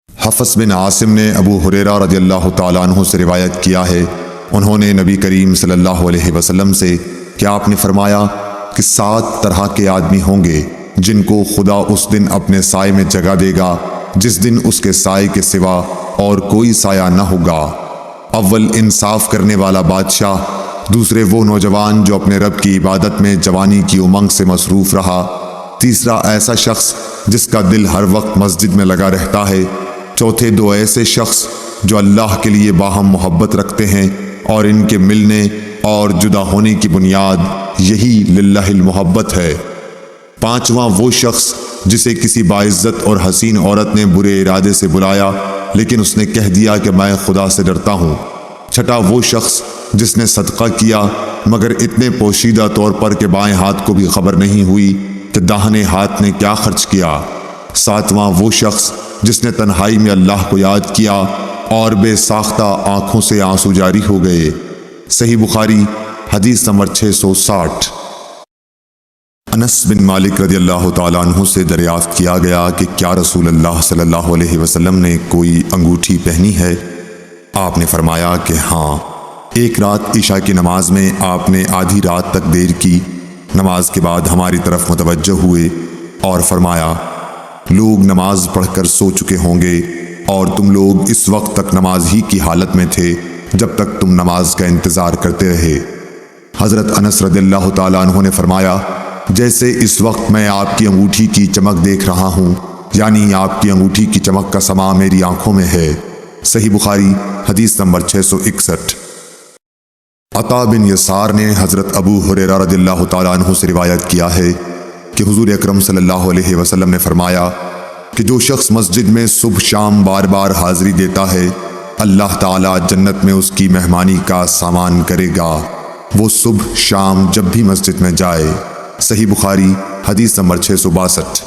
حفص بن عاصم نے ابو ہریرہ رضی اللہ تعالیٰ عنہ سے روایت کیا ہے، انہوں نے نبی کریم صلی اللہ علیہ وسلم سے کہ آپ نے فرمایا کہ 7 طرح کے آدمی ہوں گے جن کو خدا اس دن اپنے سائے میں جگہ دے گا جس دن اس کے سائے کے سوا اور کوئی سایہ نہ ہوگا۔ اول انصاف کرنے والا بادشاہ، دوسرے وہ نوجوان جو اپنے رب کی عبادت میں جوانی کی امنگ سے مصروف رہا، تیسرا ایسا شخص جس کا دل ہر وقت مسجد میں لگا رہتا ہے، چوتھے 2 ایسے شخص جو اللہ کے لیے باہم محبت رکھتے ہیں اور ان کے ملنے اور جدا ہونے کی بنیاد یہی للہ المحبت ہے، پانچواں وہ شخص جسے کسی باعزت اور حسین عورت نے برے ارادے سے بلایا لیکن اس نے کہہ دیا کہ میں خدا سے ڈرتا ہوں، چھٹا وہ شخص جس نے صدقہ کیا مگر اتنے پوشیدہ طور پر کہ بائیں ہاتھ کو بھی خبر نہیں ہوئی کہ داہنے ہاتھ نے کیا خرچ کیا، ساتواں وہ شخص جس نے تنہائی میں اللہ کو یاد کیا اور بے ساختہ آنکھوں سے آنسو جاری ہو گئے۔ صحیح بخاری حدیث نمبر 660۔ انس بن مالک رضی اللہ تعالیٰ عنہ سے دریافت کیا گیا کہ کیا رسول اللہ صلی اللہ علیہ وسلم نے کوئی انگوٹھی پہنی ہے؟ آپ نے فرمایا کہ ہاں، ایک رات عشاء کی نماز میں آپ نے آدھی رات تک دیر کی، نماز کے بعد ہماری طرف متوجہ ہوئے اور فرمایا لوگ نماز پڑھ کر سو چکے ہوں گے اور تم لوگ اس وقت تک نماز ہی کی حالت میں تھے جب تک تم نماز کا انتظار کرتے رہے۔ حضرت انس رضی اللہ تعالیٰ عنہ نے فرمایا، جیسے اس وقت میں آپ کی انگوٹھی کی چمک دیکھ رہا ہوں، یعنی آپ کی انگوٹھی کی چمک کا سما میری آنکھوں میں ہے۔ صحیح بخاری حدیث نمبر 661۔ عطا بن یسار نے حضرت ابو ہریرہ رضی اللہ تعالیٰ عنہ سے روایت کیا ہے کہ حضور اکرم صلی اللہ علیہ وسلم نے فرمایا کہ جو شخص مسجد میں صبح شام بار بار حاضری دیتا ہے، اللہ تعالیٰ جنت میں اس کی مہمانی کا سامان کرے گا، وہ صبح شام جب بھی مسجد میں جائے۔ صحیح بخاری حدیث نمبر 662۔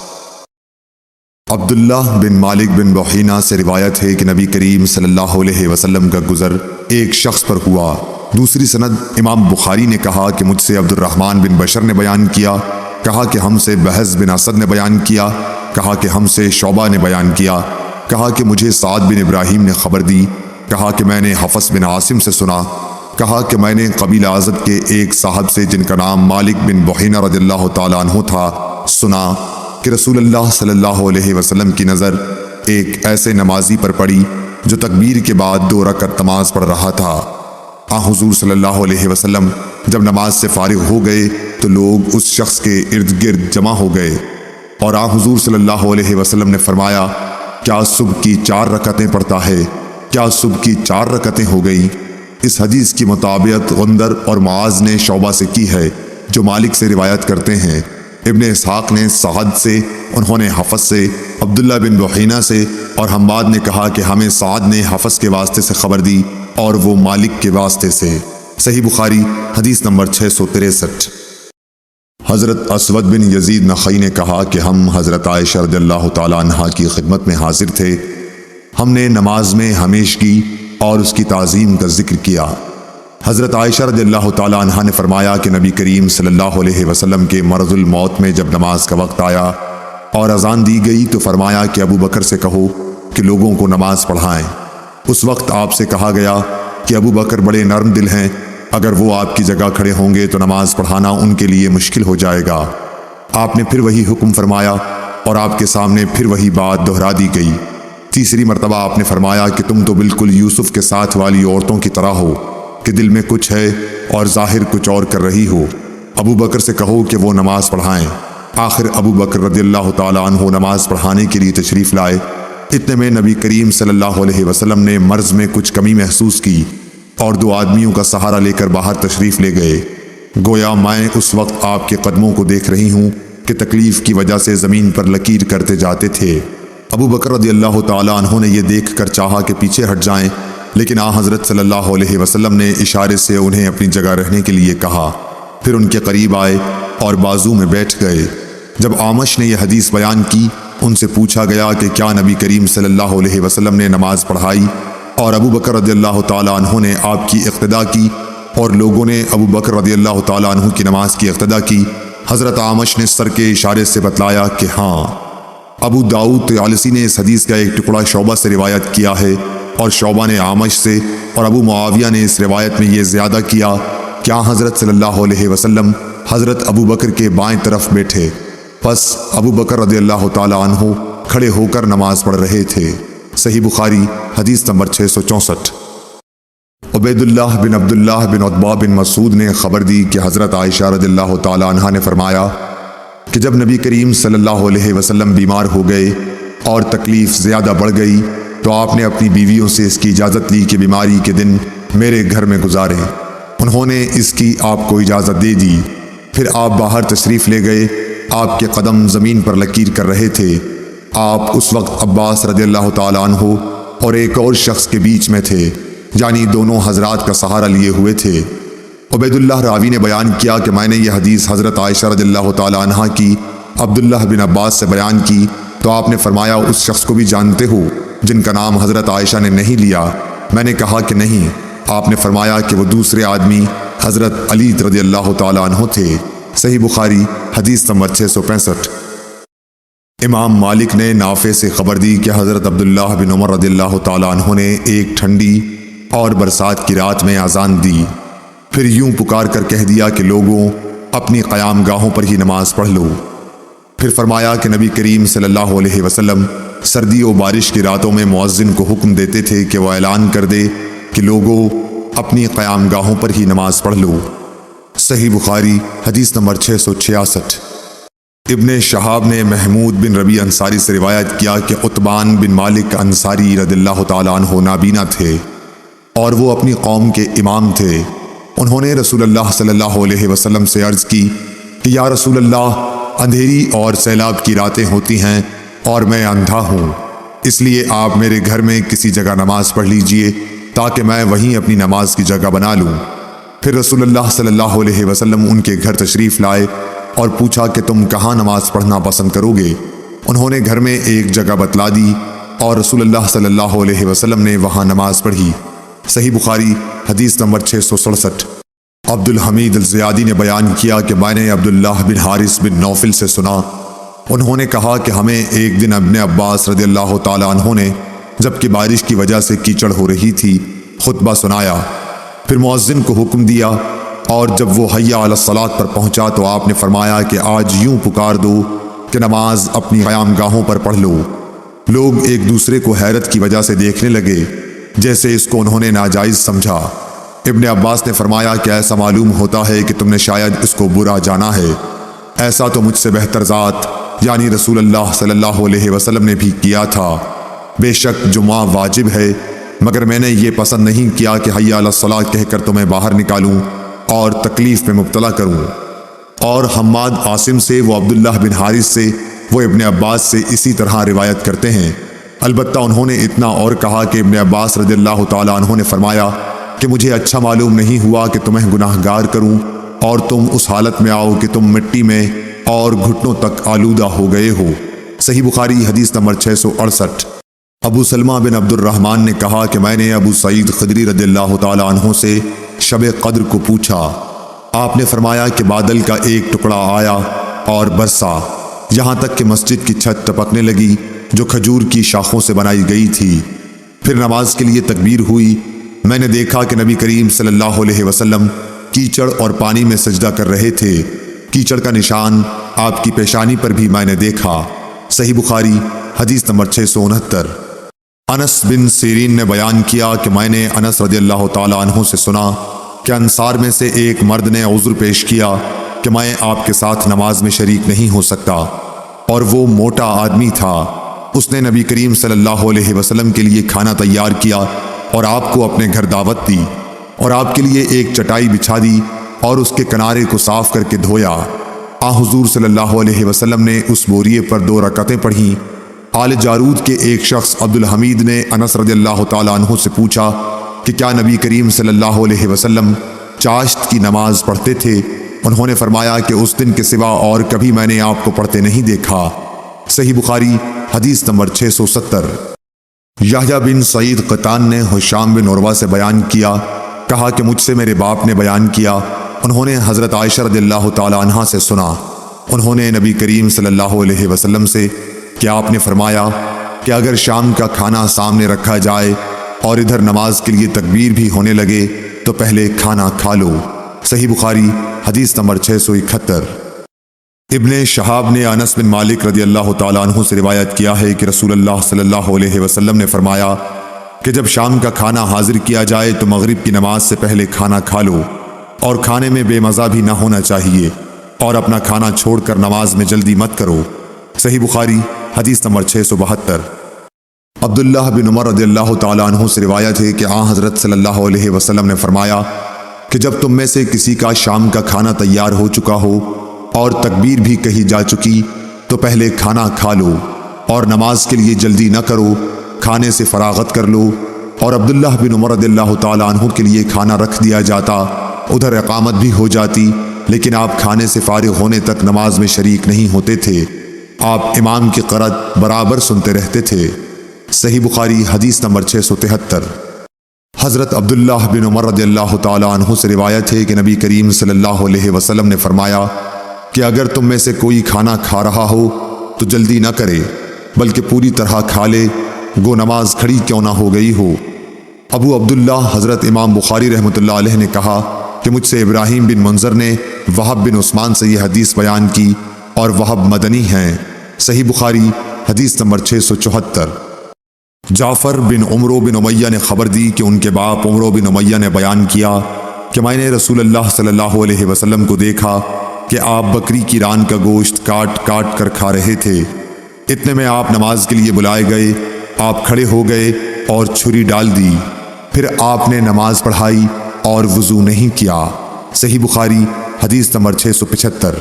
عبداللہ بن مالک بن بحینہ سے روایت ہے کہ نبی کریم صلی اللہ علیہ وسلم کا گزر ایک شخص پر ہوا۔ دوسری سند امام بخاری نے کہا کہ مجھ سے عبد الرحمن بن بشر نے بیان کیا، کہا کہ ہم سے بہز بن اسد نے بیان کیا، کہا کہ ہم سے شعبہ نے بیان کیا، کہا کہ مجھے سعد بن ابراہیم نے خبر دی، کہا کہ میں نے حفص بن عاصم سے سنا، کہا کہ میں نے قبیلہ ازد کے ایک صاحب سے جن کا نام مالک بن بحینہ رضی اللہ تعالیٰ عنہ تھا سنا کہ رسول اللہ صلی اللہ علیہ وسلم کی نظر ایک ایسے نمازی پر پڑی جو تکبیر کے بعد 2 رکعت نماز پڑھ رہا تھا۔ حضور صلی اللہ علیہ وسلم جب نماز سے فارغ ہو گئے تو لوگ اس شخص کے ارد گرد جمع ہو گئے، اور حضور صلی اللہ علیہ وسلم نے فرمایا، کیا صبح کی 4 رکعتیں پڑھتا ہے؟ کیا صبح کی 4 رکعتیں ہو گئیں؟ اس حدیث کی مطابقت غندر اور معاذ نے شعبہ سے کی ہے، جو مالک سے روایت کرتے ہیں۔ ابن اسحاق نے سعد سے، انہوں نے حفص سے، عبداللہ بن بحینہ سے، اور حماد نے کہا کہ ہمیں سعد نے حفص کے واسطے سے خبر دی اور وہ مالک کے واسطے سے۔ صحیح بخاری حدیث نمبر 663۔ حضرت اسود بن یزید نخعی نے کہا کہ ہم حضرت عائشہ رضی اللہ تعالیٰ عنہا کی خدمت میں حاضر تھے۔ ہم نے نماز میں ہمیشگی اور اس کی تعظیم کا ذکر کیا۔ حضرت عائشہ رضی اللہ تعالیٰ عنہا نے فرمایا کہ نبی کریم صلی اللہ علیہ وسلم کے مرض الموت میں جب نماز کا وقت آیا اور اذان دی گئی تو فرمایا کہ ابو بکر سے کہو کہ لوگوں کو نماز پڑھائیں۔ اس وقت آپ سے کہا گیا کہ ابو بکر بڑے نرم دل ہیں، اگر وہ آپ کی جگہ کھڑے ہوں گے تو نماز پڑھانا ان کے لیے مشکل ہو جائے گا۔ آپ نے پھر وہی حکم فرمایا اور آپ کے سامنے پھر وہی بات دہرا دی گئی۔ تیسری مرتبہ آپ نے فرمایا کہ تم تو بالکل یوسف کے ساتھ والی عورتوں کی طرح ہو کہ دل میں کچھ ہے اور ظاہر کچھ اور کر رہی ہو۔ ابو بکر سے کہو کہ وہ نماز پڑھائیں۔ آخر ابو بکر رضی اللہ تعالیٰ عنہ نماز پڑھانے کے لیے تشریف لائے۔ اتنے میں نبی کریم صلی اللہ علیہ وسلم نے مرض میں کچھ کمی محسوس کی اور 2 آدمیوں کا سہارا لے کر باہر تشریف لے گئے۔ گویا میں اس وقت آپ کے قدموں کو دیکھ رہی ہوں کہ تکلیف کی وجہ سے زمین پر لکیر کرتے جاتے تھے۔ ابو بکر رضی اللہ تعالیٰ عنہ نے یہ دیکھ کر چاہا کہ پیچھے ہٹ جائیں، لیکن حضرت صلی اللہ علیہ وسلم نے اشارے سے انہیں اپنی جگہ رہنے کے لیے کہا۔ پھر ان کے قریب آئے اور بازو میں بیٹھ گئے۔ جب آمش نے یہ حدیث بیان کی، ان سے پوچھا گیا کہ کیا نبی کریم صلی اللہ علیہ وسلم نے نماز پڑھائی؟ اور ابو بکر رضی اللہ تعالیٰ عنہ نے آپ کی اقتدا کی اور لوگوں نے ابو بکر رضی اللہ تعالیٰ عنہ کی نماز کی اقتدا کی۔ حضرت آمش نے سر کے اشارے سے بتلایا کہ ہاں۔ ابو داؤد طیالسی نے اس حدیث کا ایک ٹکڑا شعبہ سے روایت کیا ہے، اور شعبہ نے آمش سے، اور ابو معاویہ نے اس روایت میں یہ زیادہ کیا کہ حضرت صلی اللہ علیہ وسلم حضرت ابو بکر کے بائیں طرف بیٹھے، پس ابو بکر رضی اللہ تعالیٰ عنہ کھڑے ہو کر نماز پڑھ رہے تھے۔ صحیح بخاری حدیث نمبر 664۔ عبید اللہ بن عبداللہ بن عتبہ بن مسعود نے خبر دی کہ حضرت عائشہ رضی اللہ تعالیٰ عنہا نے فرمایا کہ جب نبی کریم صلی اللہ علیہ وسلم بیمار ہو گئے اور تکلیف زیادہ بڑھ گئی تو آپ نے اپنی بیویوں سے اس کی اجازت لی کہ بیماری کے دن میرے گھر میں گزاریں۔ انہوں نے اس کی آپ کو اجازت دے دی۔ پھر آپ باہر تشریف لے گئے۔ آپ کے قدم زمین پر لکیر کر رہے تھے۔ آپ اس وقت عباس رضی اللہ تعالیٰ عنہ اور ایک اور شخص کے بیچ میں تھے، یعنی دونوں حضرات کا سہارا لیے ہوئے تھے۔ عبید اللہ راوی نے بیان کیا کہ میں نے یہ حدیث حضرت عائشہ رضی اللہ تعالیٰ عنہ کی عبداللہ بن عباس سے بیان کی تو آپ نے فرمایا اس شخص کو بھی جانتے ہو جن کا نام حضرت عائشہ نے نہیں لیا؟ میں نے کہا کہ نہیں۔ آپ نے فرمایا کہ وہ دوسرے آدمی حضرت علی رضی اللہ تعالیٰ عنہ تھے۔ صحیح بخاری حدیث نمبر 665۔ امام مالک نے نافع سے خبر دی کہ حضرت عبداللہ بن عمر رضی اللہ تعالیٰ عنہ نے ایک ٹھنڈی اور برسات کی رات میں اذان دی، پھر یوں پکار کر کہہ دیا کہ لوگوں اپنی قیام گاہوں پر ہی نماز پڑھ لو۔ پھر فرمایا کہ نبی کریم صلی اللہ علیہ وسلم سردی و بارش کی راتوں میں مؤذن کو حکم دیتے تھے کہ وہ اعلان کر دے کہ لوگوں اپنی قیام گاہوں پر ہی نماز پڑھ لو۔ صحیح بخاری حدیث نمبر 666۔ ابن شہاب نے محمود بن ربیع انصاری سے روایت کیا کہ عتبان بن مالک انصاری رضی اللہ تعالیٰ عنہ نابینا تھے اور وہ اپنی قوم کے امام تھے۔ انہوں نے رسول اللہ صلی اللہ علیہ وسلم سے عرض کی کہ یا رسول اللہ، اندھیری اور سیلاب کی راتیں ہوتی ہیں اور میں اندھا ہوں، اس لیے آپ میرے گھر میں کسی جگہ نماز پڑھ لیجئے تاکہ میں وہیں اپنی نماز کی جگہ بنا لوں۔ پھر رسول اللہ صلی اللہ علیہ وسلم ان کے گھر تشریف لائے اور پوچھا کہ تم کہاں نماز پڑھنا پسند کرو گے؟ انہوں نے گھر میں ایک جگہ بتلا دی اور رسول اللہ صلی اللہ علیہ وسلم نے وہاں نماز پڑھی۔ صحیح بخاری حدیث نمبر 667۔ عبد الحمید الزیادی نے بیان کیا کہ میں نے عبداللہ بن حارث بن نوفل سے سنا، انہوں نے کہا کہ ہمیں ایک دن ابن عباس رضی اللہ تعالیٰ عنہ نے جبکہ بارش کی وجہ سے کیچڑ ہو رہی تھی خطبہ سنایا، پھر مؤذن کو حکم دیا اور جب وہ حی علی الصلاۃ پر پہنچا تو آپ نے فرمایا کہ آج یوں پکار دو کہ نماز اپنی قیام گاہوں پر پڑھ لو۔ لوگ ایک دوسرے کو حیرت کی وجہ سے دیکھنے لگے جیسے اس کو انہوں نے ناجائز سمجھا۔ ابن عباس نے فرمایا کہ ایسا معلوم ہوتا ہے کہ تم نے شاید اس کو برا جانا ہے، ایسا تو مجھ سے بہتر ذات یعنی رسول اللہ صلی اللہ علیہ وسلم نے بھی کیا تھا۔ بے شک جمعہ واجب ہے، مگر میں نے یہ پسند نہیں کیا کہ حی علی الصلاۃ کہہ کر تمہیں باہر نکالوں اور تکلیف میں مبتلا کروں۔ اور حماد عاصم سے، وہ عبداللہ بن حارث سے، وہ ابن عباس سے اسی طرح روایت کرتے ہیں۔ البتہ انہوں نے اتنا اور کہا کہ ابن عباس رضی اللہ تعالیٰ عنہ نے فرمایا کہ مجھے اچھا معلوم نہیں ہوا کہ تمہیں گناہ گار کروں اور تم اس حالت میں آؤ کہ تم مٹی میں اور گھٹنوں تک آلودہ ہو گئے ہو۔ صحیح بخاری حدیث نمبر 668۔ ابو سلمہ بن عبد الرحمن نے کہا کہ میں نے ابو سعید خدری رضی اللہ تعالیٰ عنہ سے شب قدر کو پوچھا، آپ نے فرمایا کہ بادل کا ایک ٹکڑا آیا اور برسا یہاں تک کہ مسجد کی چھت ٹپکنے لگی جو کھجور کی شاخوں سے بنائی گئی تھی۔ پھر نماز کے لیے تکبیر ہوئی، میں نے دیکھا کہ نبی کریم صلی اللہ علیہ وسلم کیچڑ اور پانی میں سجدہ کر رہے تھے، کیچڑ کا نشان آپ کی پیشانی پر بھی میں نے دیکھا۔ صحیح بخاری حدیث نمبر 669۔ انس بن سیرین نے بیان کیا کہ میں نے انس رضی اللہ تعالیٰ عنہ سے سنا کہ انصار میں سے ایک مرد نے عذر پیش کیا کہ میں آپ کے ساتھ نماز میں شریک نہیں ہو سکتا، اور وہ موٹا آدمی تھا۔ اس نے نبی کریم صلی اللہ علیہ وسلم کے لیے کھانا تیار کیا اور آپ کو اپنے گھر دعوت دی اور آپ کے لیے ایک چٹائی بچھا دی اور اس کے کنارے کو صاف کر کے دھویا۔ حضور صلی اللہ علیہ وسلم نے اس بوریے پر 2 رکعتیں پڑھیں۔ آل جارود کے ایک شخص عبد الحمید نے انس رضی اللہ تعالیٰ عنہ سے پوچھا کہ کیا نبی کریم صلی اللہ علیہ وسلم چاشت کی نماز پڑھتے تھے؟ انہوں نے فرمایا کہ اس دن کے سوا اور کبھی میں نے آپ کو پڑھتے نہیں دیکھا۔ صحیح بخاری حدیث نمبر 670۔ یحییٰ بن سعید قطان نے ہشام بن عروہ سے بیان کیا، کہا کہ مجھ سے میرے باپ نے بیان کیا، انہوں نے حضرت عائشہ رضی اللہ تعالیٰ عنہا سے سنا، انہوں نے نبی کریم صلی اللہ علیہ وسلم سے کہ آپ نے فرمایا کہ اگر شام کا کھانا سامنے رکھا جائے اور ادھر نماز کے لیے تکبیر بھی ہونے لگے تو پہلے کھانا کھا لو۔ صحیح بخاری حدیث نمبر 671۔ ابن شہاب نے انس بن مالک رضی اللہ تعالیٰ عنہ سے روایت کیا ہے کہ رسول اللہ صلی اللہ علیہ وسلم نے فرمایا کہ جب شام کا کھانا حاضر کیا جائے تو مغرب کی نماز سے پہلے کھانا کھا لو، اور کھانے میں بے مزہ بھی نہ ہونا چاہیے، اور اپنا کھانا چھوڑ کر نماز میں جلدی مت کرو۔ صحیح بخاری حدیث نمبر 672۔ عبداللہ بن عمر رضی اللہ تعالیٰ عنہ سے روایت ہے کہ حضرت صلی اللہ علیہ وسلم نے فرمایا کہ جب تم میں سے کسی کا شام کا کھانا تیار ہو چکا ہو اور تکبیر بھی کہی جا چکی تو پہلے کھانا کھا لو اور نماز کے لیے جلدی نہ کرو، کھانے سے فراغت کر لو۔ اور عبداللہ بن عمر رضی اللہ تعالیٰ عنہ کے لیے کھانا رکھ دیا جاتا، ادھر اقامت بھی ہو جاتی، لیکن آپ کھانے سے فارغ ہونے تک نماز میں شریک نہیں ہوتے تھے، آپ امام کی قرأت برابر سنتے رہتے تھے۔ صحیح بخاری حدیث نمبر 673۔ حضرت عبداللہ بن عمر رضی اللہ تعالیٰ عنہ سے روایت ہے کہ نبی کریم صلی اللہ علیہ وسلم نے فرمایا کہ اگر تم میں سے کوئی کھانا کھا رہا ہو تو جلدی نہ کرے بلکہ پوری طرح کھا لے، گو نماز کھڑی کیوں نہ ہو گئی ہو۔ ابو عبداللہ حضرت امام بخاری رحمۃ اللہ علیہ نے کہا کہ مجھ سے ابراہیم بن منظر نے وہب بن عثمان سے یہ حدیث بیان کی اور وہب مدنی ہیں۔ صحیح بخاری حدیث نمبر 674۔ جعفر بن عمرو بن امیہ نے خبر دی کہ ان کے باپ عمرو بن امیہ نے بیان کیا کہ میں نے رسول اللہ صلی اللہ علیہ وسلم کو دیکھا کہ آپ بکری کی ران کا گوشت کاٹ کاٹ کر کھا رہے تھے۔ اتنے میں آپ نماز کے لیے بلائے گئے، آپ کھڑے ہو گئے اور چھری ڈال دی، پھر آپ نے نماز پڑھائی اور وضو نہیں کیا۔ صحیح بخاری حدیث نمبر 675۔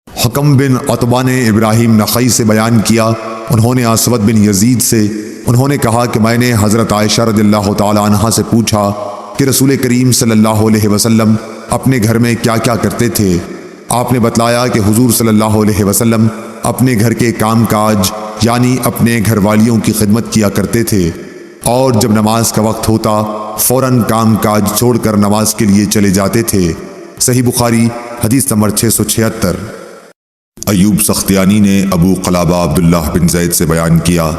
حکم بن عتبہ نے ابراہیم نخعی سے بیان کیا، انہوں نے اسود بن یزید سے، انہوں نے کہا کہ میں نے حضرت عائشہ رضی اللہ تعالی عنہا سے پوچھا کہ رسول کریم صلی اللہ علیہ وسلم اپنے گھر میں کیا کیا کرتے تھے۔ آپ نے بتلایا کہ حضور صلی اللہ علیہ وسلم اپنے گھر کے کام کاج یعنی اپنے گھر والیوں کی خدمت کیا کرتے تھے، اور جب نماز کا وقت ہوتا فوراً کام کاج چھوڑ کر نماز کے لیے چلے جاتے تھے۔ صحیح بخاری حدیث نمبر 676۔ ایوب سختیانی نے ابو قلابہ عبداللہ بن زید سے بیان کیا،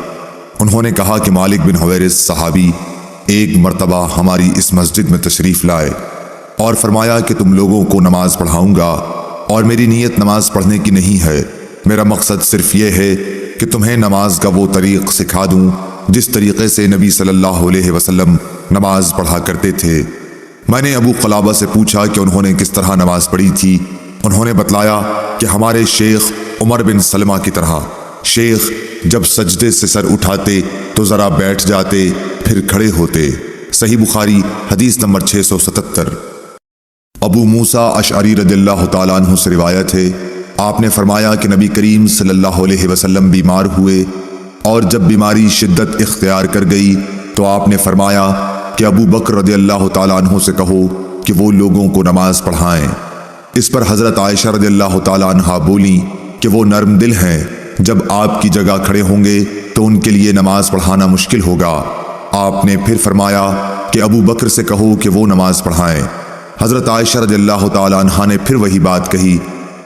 انہوں نے کہا کہ مالک بن حویرث صحابی ایک مرتبہ ہماری اس مسجد میں تشریف لائے اور فرمایا کہ تم لوگوں کو نماز پڑھاؤں گا، اور میری نیت نماز پڑھنے کی نہیں ہے، میرا مقصد صرف یہ ہے کہ تمہیں نماز کا وہ طریق سکھا دوں جس طریقے سے نبی صلی اللہ علیہ وسلم نماز پڑھا کرتے تھے۔ میں نے ابو قلابہ سے پوچھا کہ انہوں نے کس طرح نماز پڑھی تھی، انہوں نے بتلایا کہ ہمارے شیخ عمر بن سلمہ کی طرح۔ شیخ جب سجدے سے سر اٹھاتے تو ذرا بیٹھ جاتے پھر کھڑے ہوتے۔ صحیح بخاری حدیث نمبر 677۔ ابو موسیٰ اشعری رضی اللہ تعالیٰ عنہ سے روایت ہے، آپ نے فرمایا کہ نبی کریم صلی اللہ علیہ وسلم بیمار ہوئے، اور جب بیماری شدت اختیار کر گئی تو آپ نے فرمایا کہ ابو بکر رضی اللہ تعالیٰ عنہ سے کہو کہ وہ لوگوں کو نماز پڑھائیں۔ اس پر حضرت عائشہ رضی اللہ تعالیٰ عنہ بولی کہ وہ نرم دل ہیں، جب آپ کی جگہ کھڑے ہوں گے تو ان کے لیے نماز پڑھانا مشکل ہوگا۔ آپ نے پھر فرمایا کہ ابو بکر سے کہو کہ وہ نماز پڑھائیں۔ حضرت عائشہ رضی اللہ تعالیٰ عنہ نے پھر وہی بات کہی۔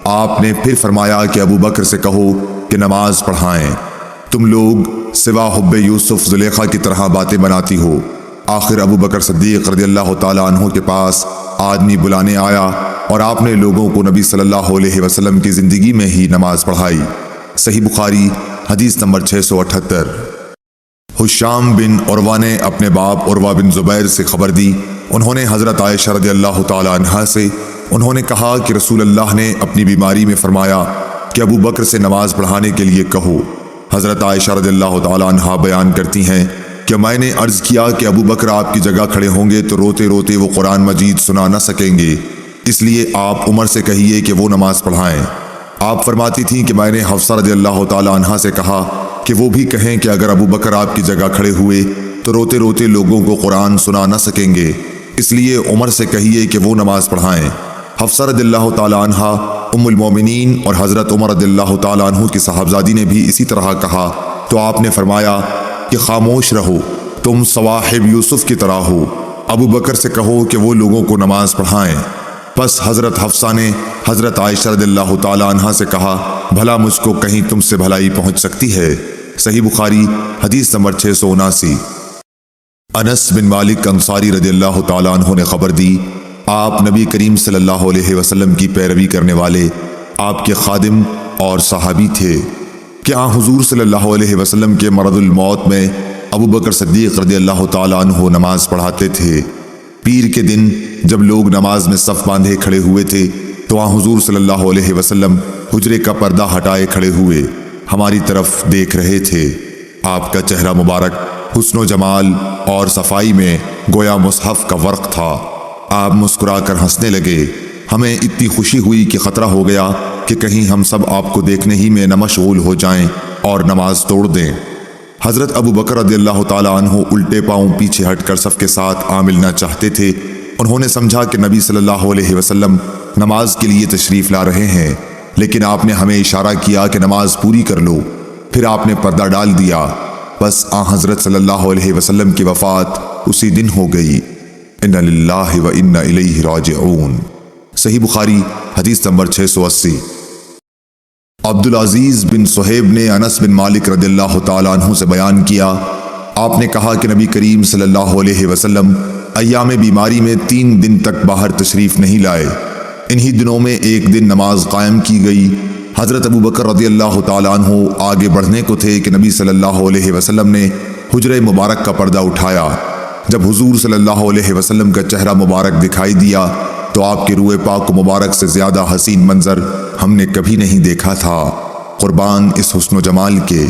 آپ نے پھر فرمایا کہ ابو بکر سے کہو کہ نماز پڑھائیں۔ تم لوگ سوا حب یوسف زلیخا کی طرح باتیں بناتی ہو۔ آخر ابو بکر صدیق رضی اللہ تعالیٰ عنہ کے پاس آدمی بلانے آیا اور آپ نے لوگوں کو نبی صلی اللہ علیہ وسلم کی زندگی میں ہی نماز پڑھائی۔ صحیح بخاری حدیث نمبر 678۔ حشام بن عروہ نے اپنے باپ عروہ بن زبیر سے خبر دی، انہوں نے حضرت عائشہ رضی اللہ تعالی عنہا سے، انہوں نے کہا کہ رسول اللہ نے اپنی بیماری میں فرمایا کہ ابو بکر سے نماز پڑھانے کے لیے کہو۔ حضرت عائشہ رضی اللہ تعالی عنہا بیان کرتی ہیں کہ میں نے عرض کیا کہ ابو بکر آپ کی جگہ کھڑے ہوں گے تو روتے روتے وہ قرآن مجید سنا نہ سکیں گے، اس لیے آپ عمر سے کہیے کہ وہ نماز پڑھائیں۔ آپ فرماتی تھیں کہ میں نے حفصہ رضی اللہ تعالی عنہا سے کہا کہ وہ بھی کہیں کہ اگر ابو بکر آپ کی جگہ کھڑے ہوئے تو روتے روتے لوگوں کو قرآن سنا نہ سکیں گے، اس لیے عمر سے کہیے کہ وہ نماز پڑھائیں۔ حفصہ رضی اللہ تعالی عنہا ام المومنین اور حضرت عمر رضی اللہ تعالی عنہ کی صاحبزادی نے بھی اسی طرح کہا تو آپ نے فرمایا کہ خاموش رہو، تم صواحب یوسف کی طرح ہو، ابو بکر سے کہو کہ وہ لوگوں کو نماز پڑھائیں۔ پس حضرت حفصہ نے حضرت عائشہ رضی اللہ تعالی عنہا سے کہا بھلا مجھ کو کہیں تم سے بھلائی پہنچ سکتی ہے۔ صحیح بخاری حدیث نمبر 679۔ انس بن مالک انصاری رضی اللہ تعالی عنہ نے خبر دی، آپ نبی کریم صلی اللہ علیہ وسلم کی پیروی کرنے والے آپ کے خادم اور صحابی تھے کہ حضور صلی اللہ علیہ وسلم کے مرض الموت میں ابو بکر صدیق رضی اللہ تعالی عنہ نماز پڑھاتے تھے۔ پیر کے دن جب لوگ نماز میں صف باندھے کھڑے ہوئے تھے تو حضور صلی اللہ علیہ وسلم حجرے کا پردہ ہٹائے کھڑے ہوئے ہماری طرف دیکھ رہے تھے۔ آپ کا چہرہ مبارک حسن و جمال اور صفائی میں گویا مصحف کا ورق تھا۔ آپ مسکرا کر ہنسنے لگے، ہمیں اتنی خوشی ہوئی کہ خطرہ ہو گیا کہ کہیں ہم سب آپ کو دیکھنے ہی میں نہ مشغول ہو جائیں اور نماز توڑ دیں۔ حضرت ابو بکر رضی اللہ تعالی عنہ الٹے پاؤں پیچھے ہٹ کر صف کے ساتھ ملنا چاہتے تھے۔ انہوں نے سمجھا کہ نبی صلی اللہ علیہ وسلم نماز کے لیے تشریف لا رہے ہیں، لیکن آپ نے ہمیں اشارہ کیا کہ نماز پوری کر لو، پھر آپ نے پردہ ڈال دیا۔ بس حضرت صلی اللہ علیہ وسلم کی وفات اسی دن ہو گئی۔ ان للہ و انا الیہ راجعون۔ صحیح بخاری حدیث نمبر 680۔ عبدالعزیز بن صہیب نے انس بن مالک رضی اللہ تعالیٰ عنہ سے بیان کیا، آپ نے کہا کہ نبی کریم صلی اللہ علیہ وسلم ایام بیماری میں 3 دن تک باہر تشریف نہیں لائے۔ انہی دنوں میں ایک دن نماز قائم کی گئی۔ حضرت ابو بکر رضی اللہ تعالیٰ عنہ آگے بڑھنے کو تھے کہ نبی صلی اللہ علیہ وسلم نے حجرہ مبارک کا پردہ اٹھایا۔ جب حضور صلی اللہ علیہ وسلم کا چہرہ مبارک دکھائی دیا تو آپ کے روئے پاک مبارک سے زیادہ حسین منظر ہم نے کبھی نہیں دیکھا تھا، قربان اس حسن و جمال کے۔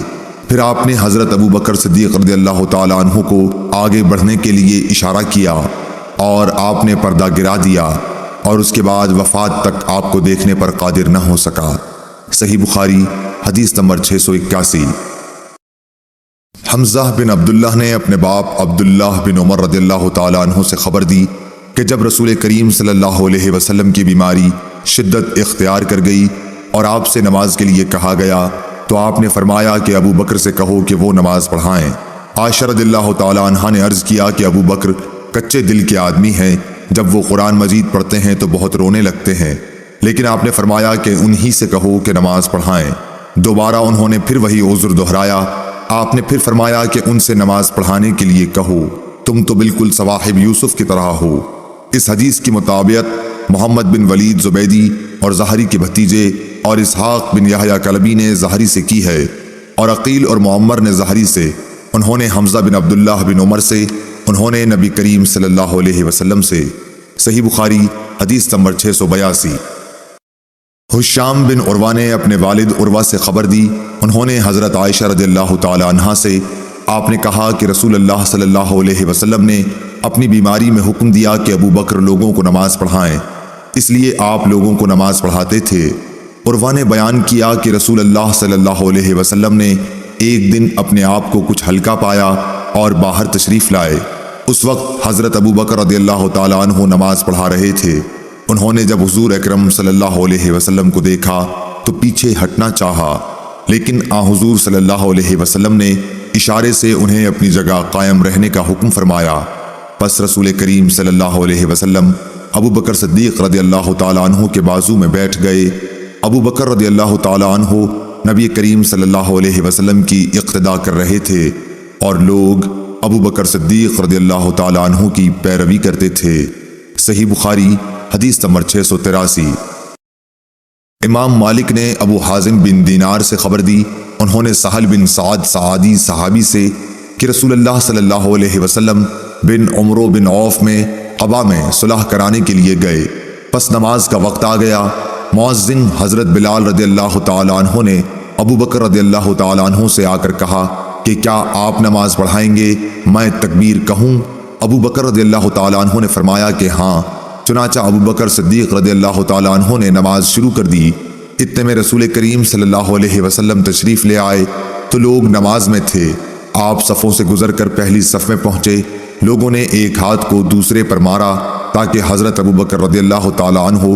پھر آپ نے حضرت ابو بکر صدیق رضی اللہ تعالیٰ عنہ کو آگے بڑھنے کے لیے اشارہ کیا اور آپ نے پردہ گرا دیا، اور اس کے بعد وفات تک آپ کو دیکھنے پر قادر نہ ہو سکا۔ صحیح بخاری حدیث نمبر 681۔ حمزہ بن عبداللہ نے اپنے باپ عبداللہ بن عمر رضی اللہ تعالیٰ عنہ سے خبر دی کہ جب رسول کریم صلی اللہ علیہ وسلم کی بیماری شدت اختیار کر گئی اور آپ سے نماز کے لیے کہا گیا تو آپ نے فرمایا کہ ابو بکر سے کہو کہ وہ نماز پڑھائیں۔ عائشہ رضی اللہ تعالیٰ عنہ نے عرض کیا کہ ابو بکر کچے دل کے آدمی ہیں، جب وہ قرآن مجید پڑھتے ہیں تو بہت رونے لگتے ہیں، لیکن آپ نے فرمایا کہ انہی سے کہو کہ نماز پڑھائیں۔ دوبارہ انہوں نے پھر وہی عذر دہرایا۔ آپ نے پھر فرمایا کہ ان سے نماز پڑھانے کے لیے کہو، تم تو بالکل صواحب یوسف کی طرح ہو۔ اس حدیث کی مطابقت محمد بن ولید زبیدی اور زہری کے بھتیجے اور اسحاق بن یحییٰ کلبی نے زہری سے کی ہے، اور عقیل اور معمر نے زہری سے، انہوں نے حمزہ بن عبداللہ بن عمر سے، انہوں نے نبی کریم صلی اللہ علیہ وسلم سے۔ صحیح بخاری حدیث نمبر 682۔ حشام بن عروہ نے اپنے والد عروہ سے خبر دی، انہوں نے حضرت عائشہ رضی اللہ تعالی عنہا سے، آپ نے کہا کہ رسول اللہ صلی اللہ علیہ وسلم نے اپنی بیماری میں حکم دیا کہ ابو بکر لوگوں کو نماز پڑھائیں، اس لیے آپ لوگوں کو نماز پڑھاتے تھے۔ عروہ نے بیان کیا کہ رسول اللہ صلی اللہ علیہ وسلم نے ایک دن اپنے آپ کو کچھ ہلکا پایا اور باہر تشریف لائے۔ اس وقت حضرت ابو بکر رضی اللہ تعالیٰ عنہ نماز پڑھا رہے تھے۔ انہوں نے جب حضور اکرم صلی اللہ علیہ وسلم کو دیکھا تو پیچھے ہٹنا چاہا، لیکن حضور صلی اللہ علیہ وسلم نے اشارے سے انہیں اپنی جگہ قائم رہنے کا حکم فرمایا۔ پس رسول کریم صلی اللہ علیہ وسلم ابو بکر صدیق رضی اللہ تعالیٰ عنہ کے بازو میں بیٹھ گئے۔ ابو بکر رضی اللہ تعالیٰ عنہ نبی کریم صلی اللہ علیہ وسلم کی اقتدا کر رہے تھے، اور لوگ ابو بکر صدیق رضی اللہ تعالیٰ عنہ کی پیروی کرتے تھے۔ صحیح بخاری حدیث نمبر 683۔ امام مالک نے ابو حازم بن دینار سے خبر دی، انہوں نے سہل بن سعد سعادی صحابی سے کہ رسول اللہ صلی اللہ علیہ وسلم بن عمرو بن عوف میں قبا میں صلح کرانے کے لیے گئے۔ پس نماز کا وقت آ گیا۔ مؤذن حضرت بلال رضی اللہ تعالیٰ عنہ نے ابو بکر رضی اللہ تعالیٰ عنہ سے آ کر کہا کہ کیا آپ نماز پڑھائیں گے؟ میں تکبیر کہوں؟ ابو بکر رضی اللہ تعالیٰ عنہ نے فرمایا کہ ہاں۔ چنانچہ ابو بکر صدیق رضی اللہ تعالیٰ عنہ نے نماز شروع کر دی۔ اتنے میں رسول کریم صلی اللہ علیہ وسلم تشریف لے آئے تو لوگ نماز میں تھے۔ آپ صفوں سے گزر کر پہلی صف میں پہنچے۔ لوگوں نے ایک ہاتھ کو دوسرے پر مارا تاکہ حضرت ابو بکر رضی اللہ تعالیٰ عنہ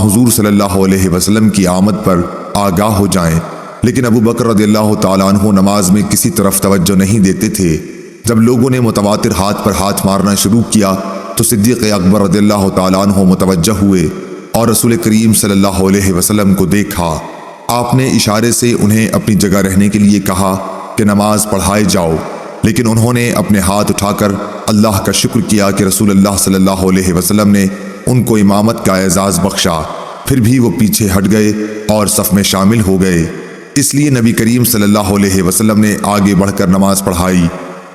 حضور صلی اللہ علیہ وسلم کی آمد پر آگاہ ہو جائیں، لیکن ابو بکر رضی اللہ تعالیٰ عنہ نماز میں کسی طرف توجہ نہیں دیتے تھے۔ جب لوگوں نے متواتر ہاتھ پر ہاتھ مارنا شروع کیا تو صدیق اکبر رضی اللہ تعالیٰ عنہ متوجہ ہوئے اور رسول کریم صلی اللہ علیہ وسلم کو دیکھا۔ آپ نے اشارے سے انہیں اپنی جگہ رہنے کے لیے کہا کہ نماز پڑھائے جاؤ، لیکن انہوں نے اپنے ہاتھ اٹھا کر اللہ کا شکر کیا کہ رسول اللہ صلی اللہ علیہ وسلم نے ان کو امامت کا اعزاز بخشا۔ پھر بھی وہ پیچھے ہٹ گئے اور صف میں شامل ہو گئے۔ اس لیے نبی کریم صلی اللہ علیہ وسلم نے آگے بڑھ کر نماز پڑھائی۔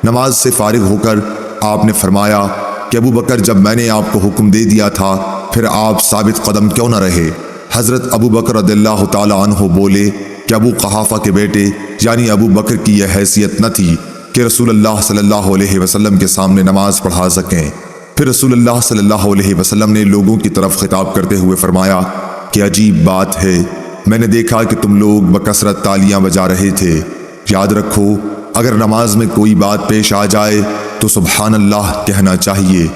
نماز سے فارغ ہو کر آپ نے فرمایا کہ ابو بکر، جب میں نے آپ کو حکم دے دیا تھا پھر آپ ثابت قدم کیوں نہ رہے؟ حضرت ابو بکر رضی اللہ تعالیٰ عنہ بولے کہ ابو قحافہ کے بیٹے یعنی ابو بکر کی یہ حیثیت نہ تھی کہ رسول اللہ صلی اللہ علیہ وسلم کے سامنے نماز پڑھا سکیں۔ پھر رسول اللہ صلی اللہ علیہ وسلم نے لوگوں کی طرف خطاب کرتے ہوئے فرمایا کہ عجیب بات ہے، میں نے دیکھا کہ تم لوگ بکثرت تالیاں بجا رہے تھے۔ یاد رکھو، اگر نماز میں کوئی بات پیش آ جائے تو سبحان اللہ کہنا چاہیے۔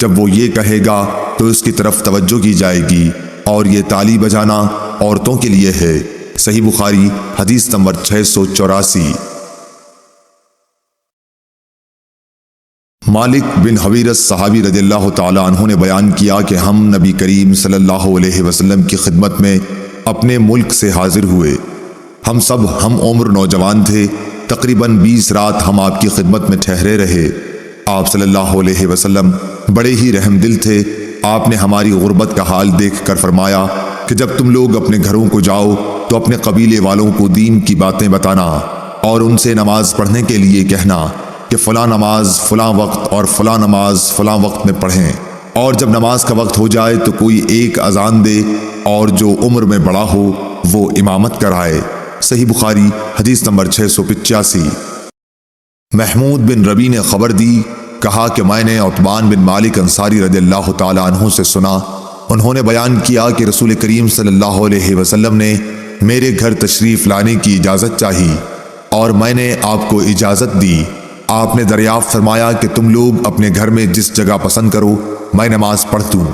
جب وہ یہ کہے گا تو اس کی طرف توجہ کی جائے گی، اور یہ تالی بجانا عورتوں کے لیے ہے۔ صحیح بخاری حدیث نمبر 684۔ مالک بن حویرث صحابی رضی اللہ تعالیٰ عنہ نے بیان کیا کہ ہم نبی کریم صلی اللہ علیہ وسلم کی خدمت میں اپنے ملک سے حاضر ہوئے۔ ہم سب ہم عمر نوجوان تھے۔ تقریباً 20 رات ہم آپ کی خدمت میں ٹھہرے رہے۔ آپ صلی اللہ علیہ وسلم بڑے ہی رحم دل تھے۔ آپ نے ہماری غربت کا حال دیکھ کر فرمایا کہ جب تم لوگ اپنے گھروں کو جاؤ تو اپنے قبیلے والوں کو دین کی باتیں بتانا اور ان سے نماز پڑھنے کے لیے کہنا کہ فلاں نماز فلاں وقت اور فلاں نماز فلاں وقت میں پڑھیں، اور جب نماز کا وقت ہو جائے تو کوئی ایک اذان دے اور جو عمر میں بڑا ہو وہ امامت کرائے۔ صحیح بخاری حدیث نمبر 685۔ محمود بن ربی نے خبر دی، کہا کہ میں نے عتبان بن مالک انصاری رضی اللہ تعالی عنہ سے سنا، انہوں نے بیان کیا کہ رسول کریم صلی اللہ علیہ وسلم نے میرے گھر تشریف لانے کی اجازت چاہی اور میں نے آپ کو اجازت دی۔ آپ نے دریافت فرمایا کہ تم لوگ اپنے گھر میں جس جگہ پسند کرو میں نماز پڑھ دوں۔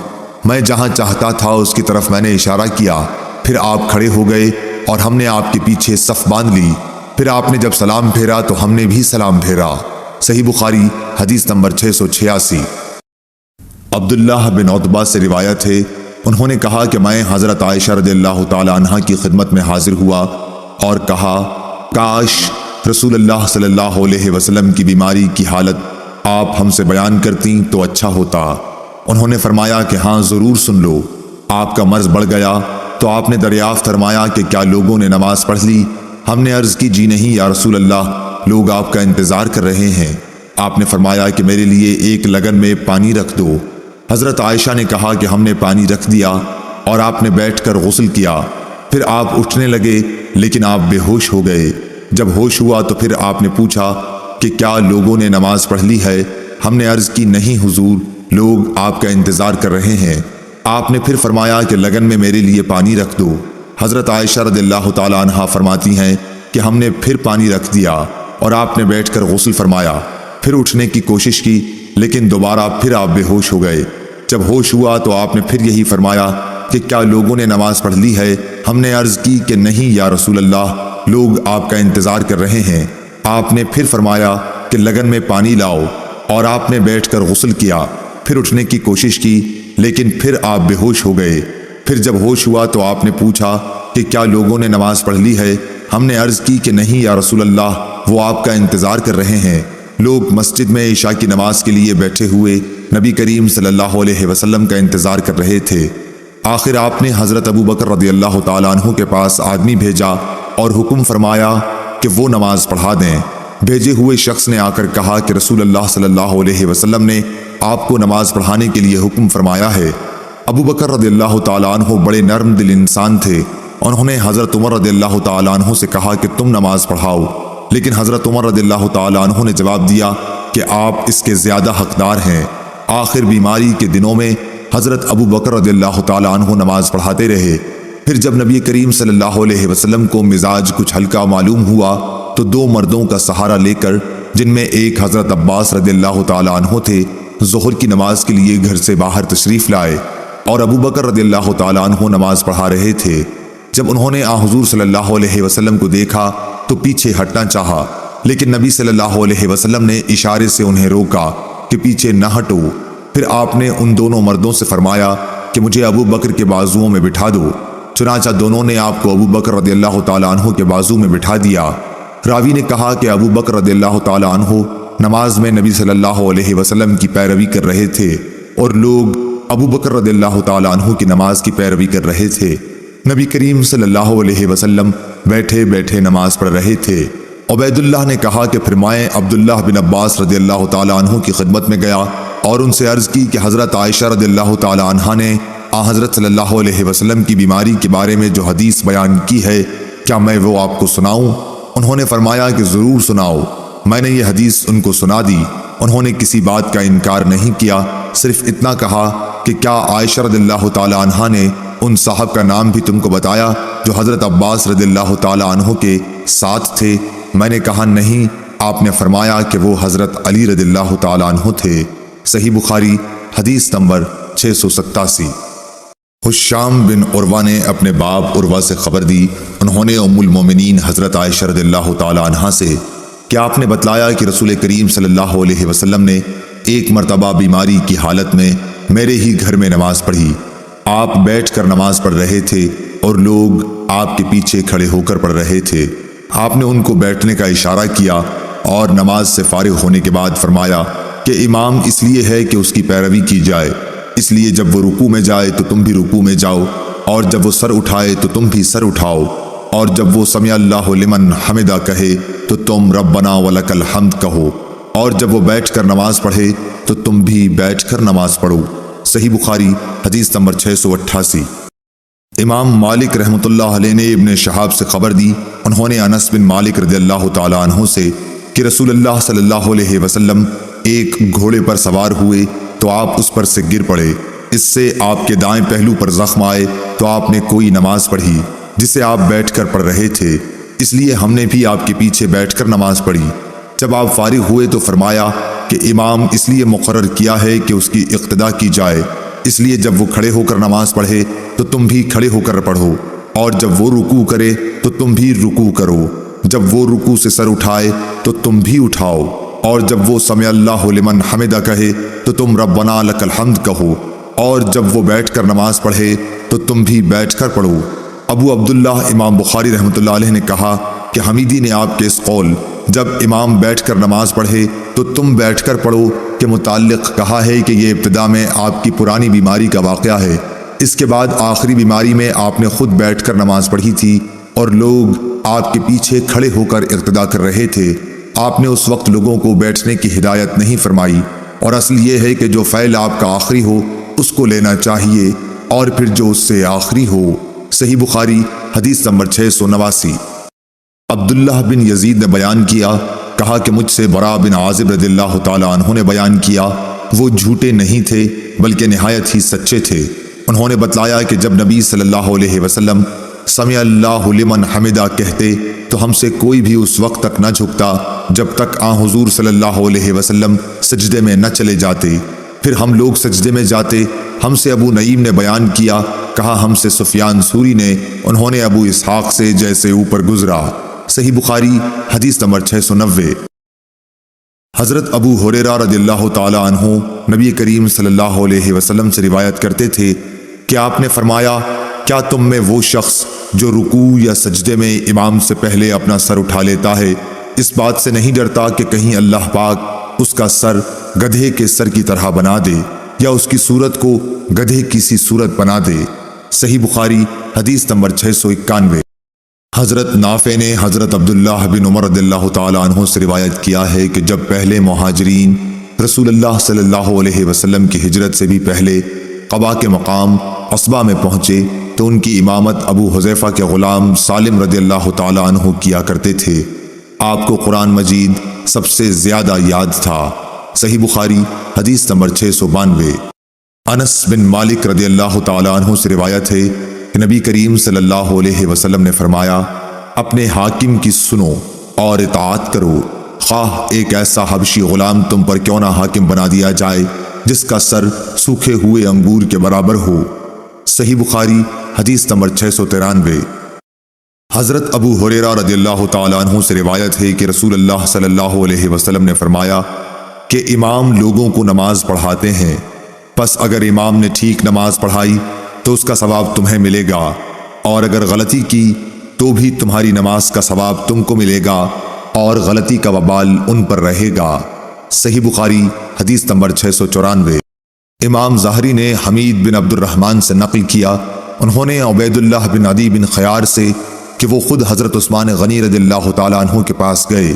میں جہاں چاہتا تھا اس کی طرف میں نے اشارہ کیا، پھر آپ کھڑے ہو گئے اور ہم نے آپ کے پیچھے صف باندھ لی، پھر آپ نے جب سلام پھیرا تو ہم نے بھی سلام پھیرا۔ صحیح بخاری حدیث نمبر 686۔ عبداللہ بن عتبہ سے روایت ہے، انہوں نے کہا کہ میں حضرت عائشہ رضی اللہ تعالی عنہا کی خدمت میں حاضر ہوا اور کہا کاش رسول اللہ صلی اللہ علیہ وسلم کی بیماری کی حالت آپ ہم سے بیان کرتی تو اچھا ہوتا۔ انہوں نے فرمایا کہ ہاں ضرور سن لو۔ آپ کا مرض بڑھ گیا تو آپ نے دریافت فرمایا کہ کیا لوگوں نے نماز پڑھ لی؟ ہم نے عرض کی جی نہیں یا رسول اللہ، لوگ آپ کا انتظار کر رہے ہیں۔ آپ نے فرمایا کہ میرے لیے ایک لگن میں پانی رکھ دو۔ حضرت عائشہ نے کہا کہ ہم نے پانی رکھ دیا اور آپ نے بیٹھ کر غسل کیا، پھر آپ اٹھنے لگے لیکن آپ بے ہوش ہو گئے۔ جب ہوش ہوا تو پھر آپ نے پوچھا کہ کیا لوگوں نے نماز پڑھ لی ہے؟ ہم نے عرض کی نہیں حضور، لوگ آپ کا انتظار کر رہے ہیں۔ آپ نے پھر فرمایا کہ لگن میں میرے لیے پانی رکھ دو۔ حضرت عائشہ رضی اللہ تعالی عنہا فرماتی ہیں کہ ہم نے پھر پانی رکھ دیا اور آپ نے بیٹھ کر غسل فرمایا، پھر اٹھنے کی کوشش کی لیکن دوبارہ پھر آپ بے ہوش ہو گئے۔ جب ہوش ہوا تو آپ نے پھر یہی فرمایا کہ کیا لوگوں نے نماز پڑھ لی ہے؟ ہم نے عرض کی کہ نہیں یا رسول اللہ، لوگ آپ کا انتظار کر رہے ہیں۔ آپ نے پھر فرمایا کہ لگن میں پانی لاؤ اور آپ نے بیٹھ کر غسل کیا، پھر اٹھنے کی کوشش کی لیکن پھر آپ بے ہوش ہو گئے۔ پھر جب ہوش ہوا تو آپ نے پوچھا کہ کیا لوگوں نے نماز پڑھ لی ہے؟ ہم نے عرض کی کہ نہیں یا رسول اللہ، وہ آپ کا انتظار کر رہے ہیں۔ لوگ مسجد میں عشاء کی نماز کے لیے بیٹھے ہوئے نبی کریم صلی اللہ علیہ وسلم کا انتظار کر رہے تھے۔ آخر آپ نے حضرت ابو بکر رضی اللہ تعالیٰ عنہ کے پاس آدمی بھیجا اور حکم فرمایا کہ وہ نماز پڑھا دیں۔ بھیجے ہوئے شخص نے آ کر کہا کہ رسول اللہ صلی اللہ علیہ وسلم نے آپ کو نماز پڑھانے کے لیے حکم فرمایا ہے۔ ابو بکر رضی اللہ تعالیٰ عنہ بڑے نرم دل انسان تھے، انہوں نے حضرت عمر رضی اللہ تعالیٰ عنہ سے کہا کہ تم نماز پڑھاؤ، لیکن حضرت عمر رضی اللہ تعالیٰ عنہ نے جواب دیا کہ آپ اس کے زیادہ حقدار ہیں۔ آخر بیماری کے دنوں میں حضرت ابو بکر رضی اللہ تعالیٰ عنہ نماز پڑھاتے رہے۔ پھر جب نبی کریم صلی اللہ علیہ وسلم کو مزاج کچھ ہلکا معلوم ہوا تو دو مردوں کا سہارا لے کر، جن میں ایک حضرت عباس رضی اللہ تعالیٰ عنہ تھے، ظہر کی نماز کے لیے گھر سے باہر تشریف لائے اور ابو بکر رضی اللہ تعالیٰ عنہ نماز پڑھا رہے تھے۔ جب انہوں نے حضور صلی اللہ علیہ وسلم کو دیکھا تو پیچھے ہٹنا چاہا، لیکن نبی صلی اللہ علیہ وسلم نے اشارے سے انہیں روکا کہ پیچھے نہ ہٹو۔ پھر آپ نے ان دونوں مردوں سے فرمایا کہ مجھے ابو بکر کے بازوؤں میں بٹھا دو۔ چنانچہ دونوں نے آپ کو ابو بکر رضی اللہ تعالیٰ عنہ کے بازو میں بٹھا دیا۔ راوی نے کہا کہ ابو بکر رضی اللہ تعالیٰ عنہ نماز میں نبی صلی اللہ علیہ وسلم کی پیروی کر رہے تھے اور لوگ ابو بکر رضی اللہ تعالیٰ عنہ کی نماز کی پیروی کر رہے تھے۔ نبی کریم صلی اللہ علیہ وسلم بیٹھے بیٹھے نماز پڑھ رہے تھے۔ عبید اللہ نے کہا کہ پھر میں عبداللہ بن عباس رضی اللہ تعالیٰ عنہ کی خدمت میں گیا اور ان سے عرض کی کہ حضرت عائشہ رضی اللہ تعالیٰ عنہ نے حضرت صلی اللہ علیہ وسلم کی بیماری کے بارے میں جو حدیث بیان کی ہے، کیا میں وہ آپ کو سناؤں؟ انہوں نے فرمایا کہ ضرور سناؤ۔ میں نے یہ حدیث ان کو سنا دی۔ انہوں نے کسی بات کا انکار نہیں کیا، صرف اتنا کہا کہ کیا عائشہ رضی اللہ تعالیٰ عنہ نے ان صاحب کا نام بھی تم کو بتایا جو حضرت عباس رضی اللہ تعالیٰ عنہ کے ساتھ تھے؟ میں نے کہا نہیں۔ آپ نے فرمایا کہ وہ حضرت علی رضی اللہ تعالیٰ عنہ تھے۔ صحیح بخاری حدیث نمبر 687۔ حشام بن عروہ نے اپنے باپ عروہ سے خبر دی، انہوں نے ام المومنین حضرت عائشہ رضی اللہ تعالیٰ عنہا سے کہ آپ نے بتلایا کہ رسول کریم صلی اللہ علیہ وسلم نے ایک مرتبہ بیماری کی حالت میں میرے ہی گھر میں نماز پڑھی۔ آپ بیٹھ کر نماز پڑھ رہے تھے اور لوگ آپ کے پیچھے کھڑے ہو کر پڑھ رہے تھے۔ آپ نے ان کو بیٹھنے کا اشارہ کیا اور نماز سے فارغ ہونے کے بعد فرمایا کہ امام اس لیے ہے کہ اس کی پیروی کی جائے، اس لیے جب وہ رکوع میں جائے تو تم بھی رکوع میں جاؤ، اور جب وہ سر اٹھائے تو تم بھی سر اٹھاؤ، اور جب وہ سمع اللہ لمن حمدہ کہے تو تم ربنا ولک الحمد کہو، اور جب وہ بیٹھ کر نماز پڑھے تو تم بھی بیٹھ کر نماز پڑھو۔ صحیح بخاری حدیث نمبر 688۔ امام مالک رحمۃ اللہ علیہ نے ابن شہاب سے خبر دی، انہوں نے انس بن مالک رضی اللہ تعالی عنہ سے کہ رسول اللہ صلی اللہ علیہ وسلم ایک گھوڑے پر سوار ہوئے تو آپ اس پر سے گر پڑے، اس سے آپ کے دائیں پہلو پر زخم آئے تو آپ نے کوئی نماز پڑھی جسے آپ بیٹھ کر پڑھ رہے تھے، اس لیے ہم نے بھی آپ کے پیچھے بیٹھ کر نماز پڑھی۔ جب آپ فارغ ہوئے تو فرمایا کہ امام اس لیے مقرر کیا ہے کہ اس کی اقتدا کی جائے، اس لیے جب وہ کھڑے ہو کر نماز پڑھے تو تم بھی کھڑے ہو کر پڑھو، اور جب وہ رکوع کرے تو تم بھی رکوع کرو، جب وہ رکوع سے سر اٹھائے تو تم بھی اٹھاؤ، اور جب وہ سمع اللہ لمن حمدہ کہے تو تم ربنا لک الحمد کہو، اور جب وہ بیٹھ کر نماز پڑھے تو تم بھی بیٹھ کر پڑھو۔ ابو عبداللہ امام بخاری رحمۃ اللہ علیہ نے کہا کہ حمیدی نے آپ کے اس قول جب امام بیٹھ کر نماز پڑھے تو تم بیٹھ کر پڑھو کے متعلق کہا ہے کہ یہ ابتدا میں آپ کی پرانی بیماری کا واقعہ ہے، اس کے بعد آخری بیماری میں آپ نے خود بیٹھ کر نماز پڑھی تھی اور لوگ آپ کے پیچھے کھڑے ہو کر اقتدا کر رہے تھے۔ آپ نے اس وقت لوگوں کو بیٹھنے کی ہدایت نہیں فرمائی، اور اصل یہ ہے کہ جو فعل آپ کا آخری ہو اس کو لینا چاہیے، اور پھر جو اس سے آخری ہو۔ صحیح بخاری حدیث نمبر 689۔ عبداللہ بن یزید نے بیان کیا، کہا کہ مجھ سے برا بن عازب رضی اللہ تعالی عنہ نے بیان کیا، وہ جھوٹے نہیں تھے بلکہ نہایت ہی سچے تھے۔ انہوں نے بتلایا کہ جب نبی صلی اللہ علیہ وسلم سمع اللہ لمن حمدہ کہتے تو ہم سے کوئی بھی اس وقت تک نہ جھکتا جب تک حضور صلی اللہ علیہ وسلم سجدے میں نہ چلے جاتے، پھر ہم لوگ سجدے میں جاتے۔ ہم سے ابو نعیم نے بیان کیا، کہا ہم سے سفیان سوری نے، انہوں نے ابو اسحاق سے جیسے اوپر گزرا۔ صحیح بخاری حدیث نمبر 690۔ حضرت ابو ہریرہ رضی اللہ تعالی عنہ نبی کریم صلی اللہ علیہ وسلم سے روایت کرتے تھے کہ آپ نے فرمایا، کیا تم میں وہ شخص جو رکوع یا سجدے میں امام سے پہلے اپنا سر اٹھا لیتا ہے اس بات سے نہیں ڈرتا کہ کہیں اللہ پاک اس کا سر گدھے کے سر کی طرح بنا دے یا اس کی صورت کو گدھے کی سی صورت بنا دے؟ صحیح بخاری حدیث نمبر 691۔ حضرت نافع نے حضرت عبداللہ بن عمر رضی اللہ تعالی عنہ سے روایت کیا ہے کہ جب پہلے مہاجرین رسول اللہ صلی اللہ علیہ وسلم کی ہجرت سے بھی پہلے قباء کے مقام عصبہ میں پہنچے تو ان کی امامت ابو حذیفہ کے غلام سالم رضی اللہ تعالی عنہ کیا کرتے تھے۔ آپ کو قرآن مجید سب سے زیادہ یاد تھا۔ صحیح بخاری حدیث نمبر 692۔ انس بن مالک رضی اللہ تعالی عنہ سے روایت ہے کہ نبی کریم صلی اللہ علیہ وسلم نے فرمایا، اپنے حاکم کی سنو اور اطاعت کرو، خواہ ایک ایسا حبشی غلام تم پر کیوں نہ حاکم بنا دیا جائے جس کا سر سوکھے ہوئے انگور کے برابر ہو۔ صحیح بخاری حدیث نمبر 693۔ حضرت ابو ہریرہ رضی اللہ تعالی عنہ سے روایت ہے کہ رسول اللہ صلی اللہ علیہ وسلم نے فرمایا کہ امام لوگوں کو نماز پڑھاتے ہیں، پس اگر امام نے ٹھیک نماز پڑھائی تو اس کا ثواب تمہیں ملے گا، اور اگر غلطی کی تو بھی تمہاری نماز کا ثواب تم کو ملے گا، اور غلطی کا وبال ان پر رہے گا۔ صحیح بخاری حدیث نمبر 694۔ امام ظاہری نے حمید بن عبد الرحمن سے نقل کیا، انہوں نے عبید اللہ بن عدی بن خیار سے کہ وہ خود حضرت عثمان غنی رضی اللہ تعالی عنہ کے پاس گئے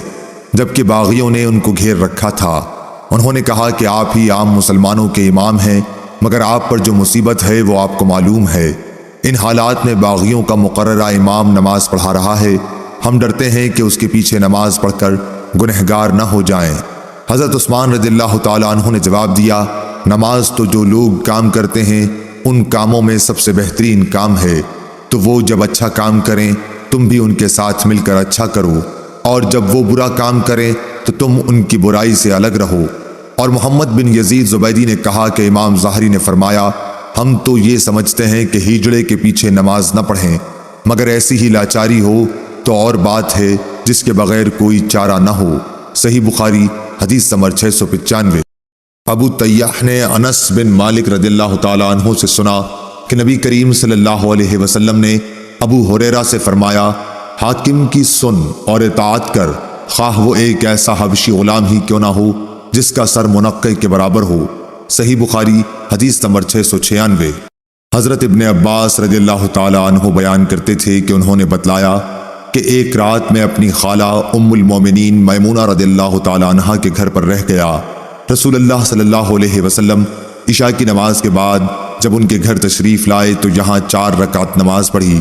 جبکہ باغیوں نے ان کو گھیر رکھا تھا۔ انہوں نے کہا کہ آپ ہی عام مسلمانوں کے امام ہیں، مگر آپ پر جو مصیبت ہے وہ آپ کو معلوم ہے۔ ان حالات میں باغیوں کا مقررہ امام نماز پڑھا رہا ہے، ہم ڈرتے ہیں کہ اس کے پیچھے نماز پڑھ کر گنہگار نہ ہو جائیں۔ حضرت عثمان رضی اللہ تعالی عنہ نے جواب دیا، نماز تو جو لوگ کام کرتے ہیں ان کاموں میں سب سے بہترین کام ہے، تو وہ جب اچھا کام کریں تم بھی ان کے ساتھ مل کر اچھا کرو، اور جب وہ برا کام کریں تو تم ان کی برائی سے الگ رہو۔ اور محمد بن یزید زبیدی نے کہا کہ امام ظاہری نے فرمایا، ہم تو یہ سمجھتے ہیں کہ ہجڑے کے پیچھے نماز نہ پڑھیں، مگر ایسی ہی لاچاری ہو تو اور بات ہے جس کے بغیر کوئی چارہ نہ ہو۔ صحیح بخاری حدیث نمبر 695۔ ابو طیاح نے انس بن مالک رضی اللہ تعالی عنہ سے سنا کہ نبی کریم صلی اللہ علیہ وسلم نے ابو ہریرہ سے فرمایا، حاکم کی سن اور اطاعت کر، خواہ وہ ایک ایسا حبشی غلام ہی کیوں نہ ہو جس کا سر منقع کے برابر ہو۔ صحیح بخاری حدیث نمبر 696۔ حضرت ابن عباس رضی اللہ تعالی عنہ بیان کرتے تھے کہ انہوں نے بتلایا کہ ایک رات میں اپنی خالہ ام المومنین میمونہ رضی اللہ تعالی عنہا کے گھر پر رہ گیا۔ رسول اللہ صلی اللہ علیہ وسلم عشاء کی نماز کے بعد جب ان کے گھر تشریف لائے تو یہاں 4 رکعت نماز پڑھی،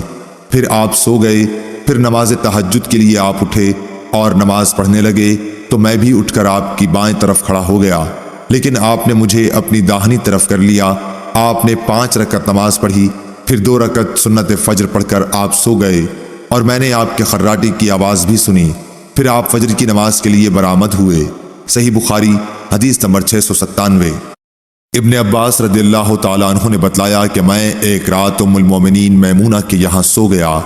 پھر آپ سو گئے۔ پھر نماز تہجد کے لیے آپ اٹھے اور نماز پڑھنے لگے تو میں بھی اٹھ کر آپ کی بائیں طرف کھڑا ہو گیا، لیکن آپ نے مجھے اپنی داہنی طرف کر لیا۔ آپ نے 5 رکعت نماز پڑھی، پھر 2 رکعت سنت فجر پڑھ کر آپ سو گئے اور میں نے آپ کے خراٹے کی آواز بھی سنی۔ پھر آپ فجر کی نماز کے لیے برآمد ہوئے۔ صحیح بخاری حدیث نمبر 697۔ ابن عباس رضی اللہ تعالیٰ عنہ نے بتلایا کہ میں ایک رات ام المومنین میمونہ کے یہاں سو گیا۔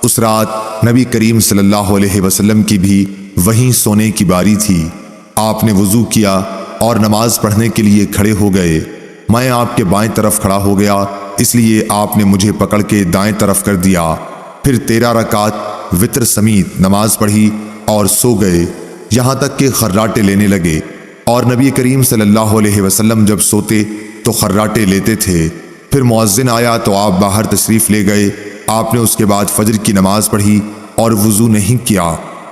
اس رات نبی کریم صلی اللہ علیہ وسلم کی بھی وہیں سونے کی باری تھی۔ آپ نے وضو کیا اور نماز پڑھنے کے لیے کھڑے ہو گئے۔ میں آپ کے بائیں طرف کھڑا ہو گیا، اس لیے آپ نے مجھے پکڑ کے دائیں طرف کر دیا۔ پھر 13 رکعت وتر سمیت نماز پڑھی اور سو گئے، یہاں تک کہ خراٹے لینے لگے۔ اور نبی کریم صلی اللہ علیہ وسلم جب سوتے تو خراٹے لیتے تھے۔ پھر مؤذن آیا تو آپ باہر تشریف لے گئے۔ آپ نے اس کے بعد فجر کی نماز پڑھی اور وضو نہیں کیا۔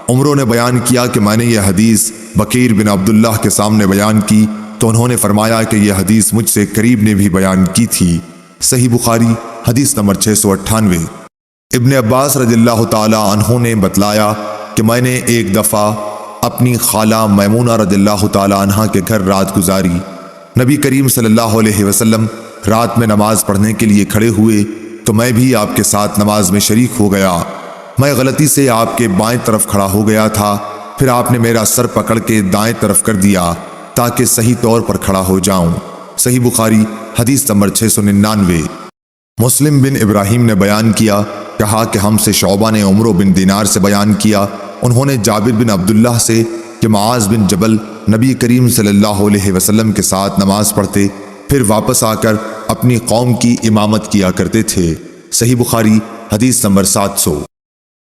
عمروں نے بیان کیا کہ میں نے یہ حدیث بکیر بن عبداللہ کے سامنے بیان کی تو انہوں نے فرمایا کہ یہ حدیث مجھ سے قریب نے بھی بیان کی تھی۔ صحیح بخاری حدیث نمبر 698۔ ابن عباس رضی اللہ تعالی عنہ نے بتلایا کہ میں نے ایک دفعہ اپنی خالہ میمونہ رضی اللہ تعالی عنہ کے گھر رات گزاری۔ نبی کریم صلی اللہ علیہ وسلم رات میں نماز پڑھنے کے لیے کھڑے ہوئے تو میں بھی آپ کے ساتھ نماز میں شریک ہو گیا۔ میں غلطی سے آپ کے بائیں طرف کھڑا ہو گیا تھا، پھر آپ نے میرا سر پکڑ کے دائیں طرف کر دیا تاکہ صحیح طور پر کھڑا ہو جاؤں۔ صحیح بخاری حدیث نمبر 699۔ مسلم بن ابراہیم نے بیان کیا، کہا کہ ہم سے شعبہ نے عمرو بن دینار سے بیان کیا، انہوں نے جابر بن عبداللہ سے کہ معاذ بن جبل نبی کریم صلی اللہ علیہ وسلم کے ساتھ نماز پڑھتے پھر واپس آ کر اپنی قوم کی امامت کیا کرتے تھے۔ صحیح بخاری حدیث نمبر 700۔